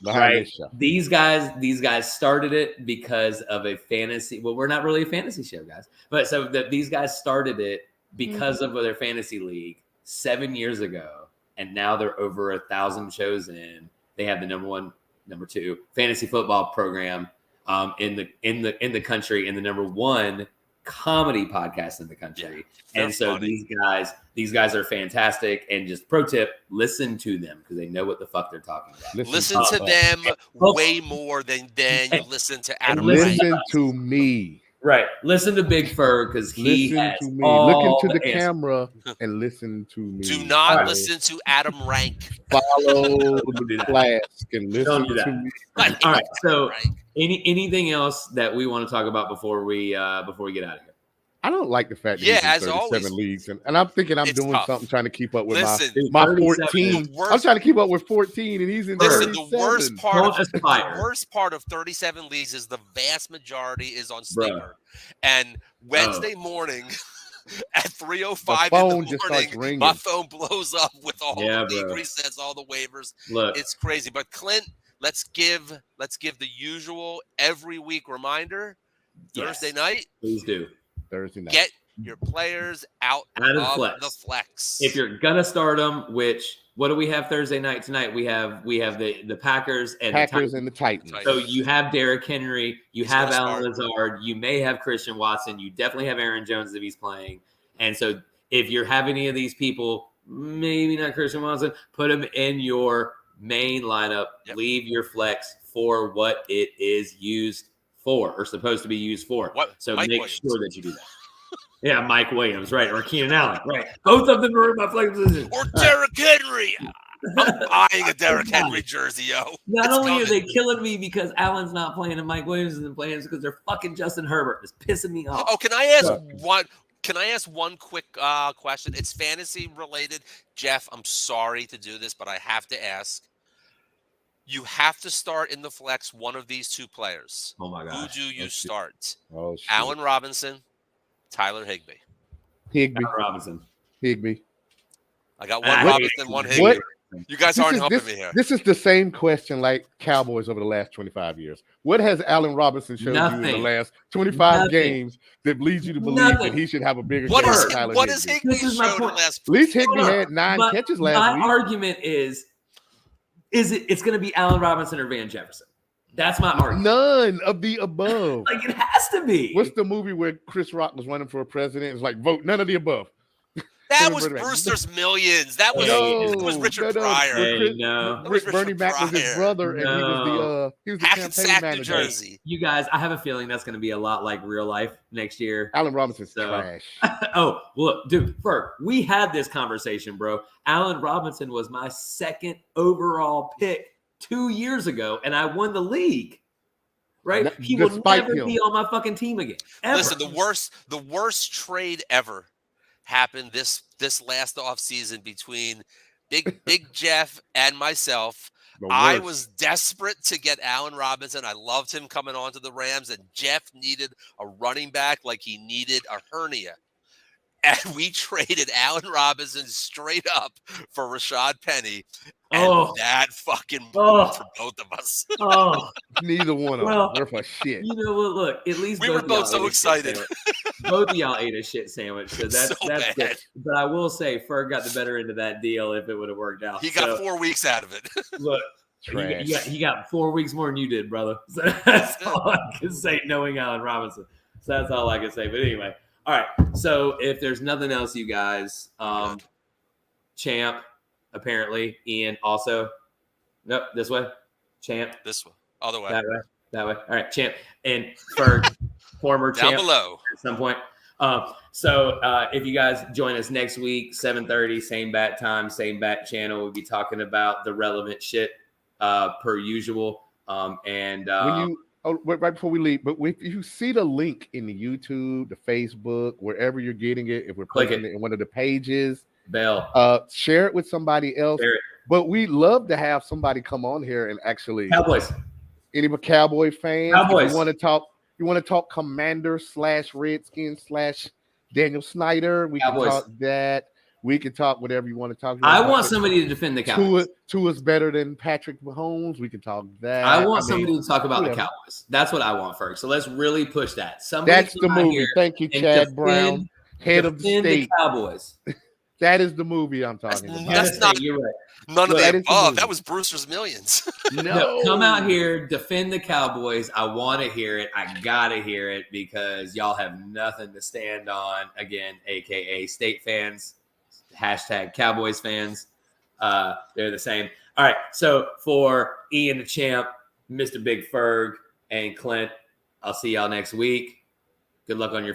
Behind this show. These guys started it because of a fantasy. Well, we're not really a fantasy show, guys. But so these guys started it because of their fantasy league 7 years ago, and now they're over 1,000 shows in. They have the #1, #2 fantasy football program in the country, and the #1 comedy podcast in the country. And so funny. these guys are fantastic. And just pro tip, listen to them because they know what the fuck they're talking about. Listen to them way more than you listen to Adam. Listen to me. Right. Listen to Big Fur because he has to me. All Look into the answers. Camera and listen to me. Do not listen to Adam Rank. Follow the Flask and listen to me. All right. So anything else that we want to talk about before we get out of here? I don't like the fact that he's in 37 always, leagues, and I'm thinking I'm doing tough. Something trying to keep up with my 14. I'm trying to keep up with 14, and he's in 37. The worst part of 37 leagues is the vast majority is on sleeper, and Wednesday morning. At 3:05 in the morning, my phone blows up with all the league resets, all the waivers. Look, it's crazy. But Clint, let's give the usual every week reminder. Thursday night, please do. Thursday night. Get your players out of the flex. If you're gonna start them, what do we have Thursday night tonight? We have the Packers and the Titans. So you have Derrick Henry, you have Allen Lazard, you may have Christian Watson, you definitely have Aaron Jones if he's playing. And so if you have any of these people, maybe not Christian Watson, put them in your main lineup. Yep. Leave your flex for what it is used for or supposed to be used for. So Mike make Williams. Sure that you do that. Yeah, Mike Williams, right, or Keenan Allen, right. Both of them are in my flex position. Or Derrick Henry. I'm buying a Derrick Henry jersey, yo. Not only are they killing me because Allen's not playing and Mike Williams isn't playing, it's because they're fucking Justin Herbert. It's pissing me off. Oh, can I ask one quick question? It's fantasy related. Jeff, I'm sorry to do this, but I have to ask. You have to start in the flex one of these 2 players. Oh, my God. Who do you start? Oh, shit. Allen Robinson, Tyler Higbee. Higbee. Robinson. Higbee. I got one Robinson, one Higbee. You guys aren't helping me here. This is the same question like Cowboys over the last 25 years. What has Allen Robinson showed you in the last 25 games that leads you to believe that he should have a bigger game than Tyler What has Higbee? Higbee showed in the last? At least Higbee had 9 catches last week. My argument is it's going to be Allen Robinson or Van Jefferson. That's my argument. None of the above. Like, it has to be. What's the movie where Chris Rock was running for a president? It's like, vote none of the above. That was Brewster's Millions. That was Richard Pryor. Bernie Mac was his brother, and he was the campaign manager. New Jersey. You guys, I have a feeling that's going to be a lot like real life next year. Allen Robinson's trash. Oh, look, dude, Ferg, we had this conversation, bro. Allen Robinson was my second overall pick 2 years ago, and I won the league. Right? He will never be on my fucking team again. Ever. Listen, the worst trade ever happened this last offseason between Big Jeff and myself. I was desperate to get Allen Robinson. I loved him coming on to the Rams, and Jeff needed a running back like he needed a hernia. And we traded Allen Robinson straight up for Rashad Penny. And that fucking for both of us. Neither one of them. They're for shit. You know what? Look, at least we were both so excited. Both of y'all ate a shit sandwich, so that's bad. Good. But I will say, Ferg got the better end of that deal if it would have worked out. He got 4 weeks out of it. Look, he got 4 weeks more than you did, brother. So that's all I can say, knowing Allen Robinson. So that's all I can say. But anyway, all right. So if there's nothing else, you guys, Champ. Apparently, Ian also. Nope, this way. Champ. This way. Other way. That way. All right, Champ. And Ferg, former down champ below at some point. So if you guys join us next week, 7:30, same bat time, same bat channel, we'll be talking about the relevant shit per usual. When you right before we leave, but if you see the link in the YouTube, the Facebook, wherever you're getting it, if we're putting it in one of the pages. Share it with somebody else. But we love to have somebody come on here and actually Cowboys. Any Cowboy fans? Cowboys. You want to talk Commander / Redskins / Daniel Snyder? We Cowboys. Can talk that. We can talk whatever you want to talk. I want somebody to defend the Cowboys. Tua's better than Patrick Mahomes. We can talk that. I want somebody to talk about the Cowboys. That's what I want first. So let's really push that. That's the movie. Thank you, Chad Brown, head of the state. Cowboys. That is the movie I'm talking about. That's not. You're right. None of the above. That was Brewster's Millions. No, come out here, defend the Cowboys. I want to hear it. I gotta hear it because y'all have nothing to stand on. Again, aka state fans, #Cowboys fans. They're the same. All right. So for Ian the Champ, Mr. Big Ferg, and Clint, I'll see y'all next week. Good luck on your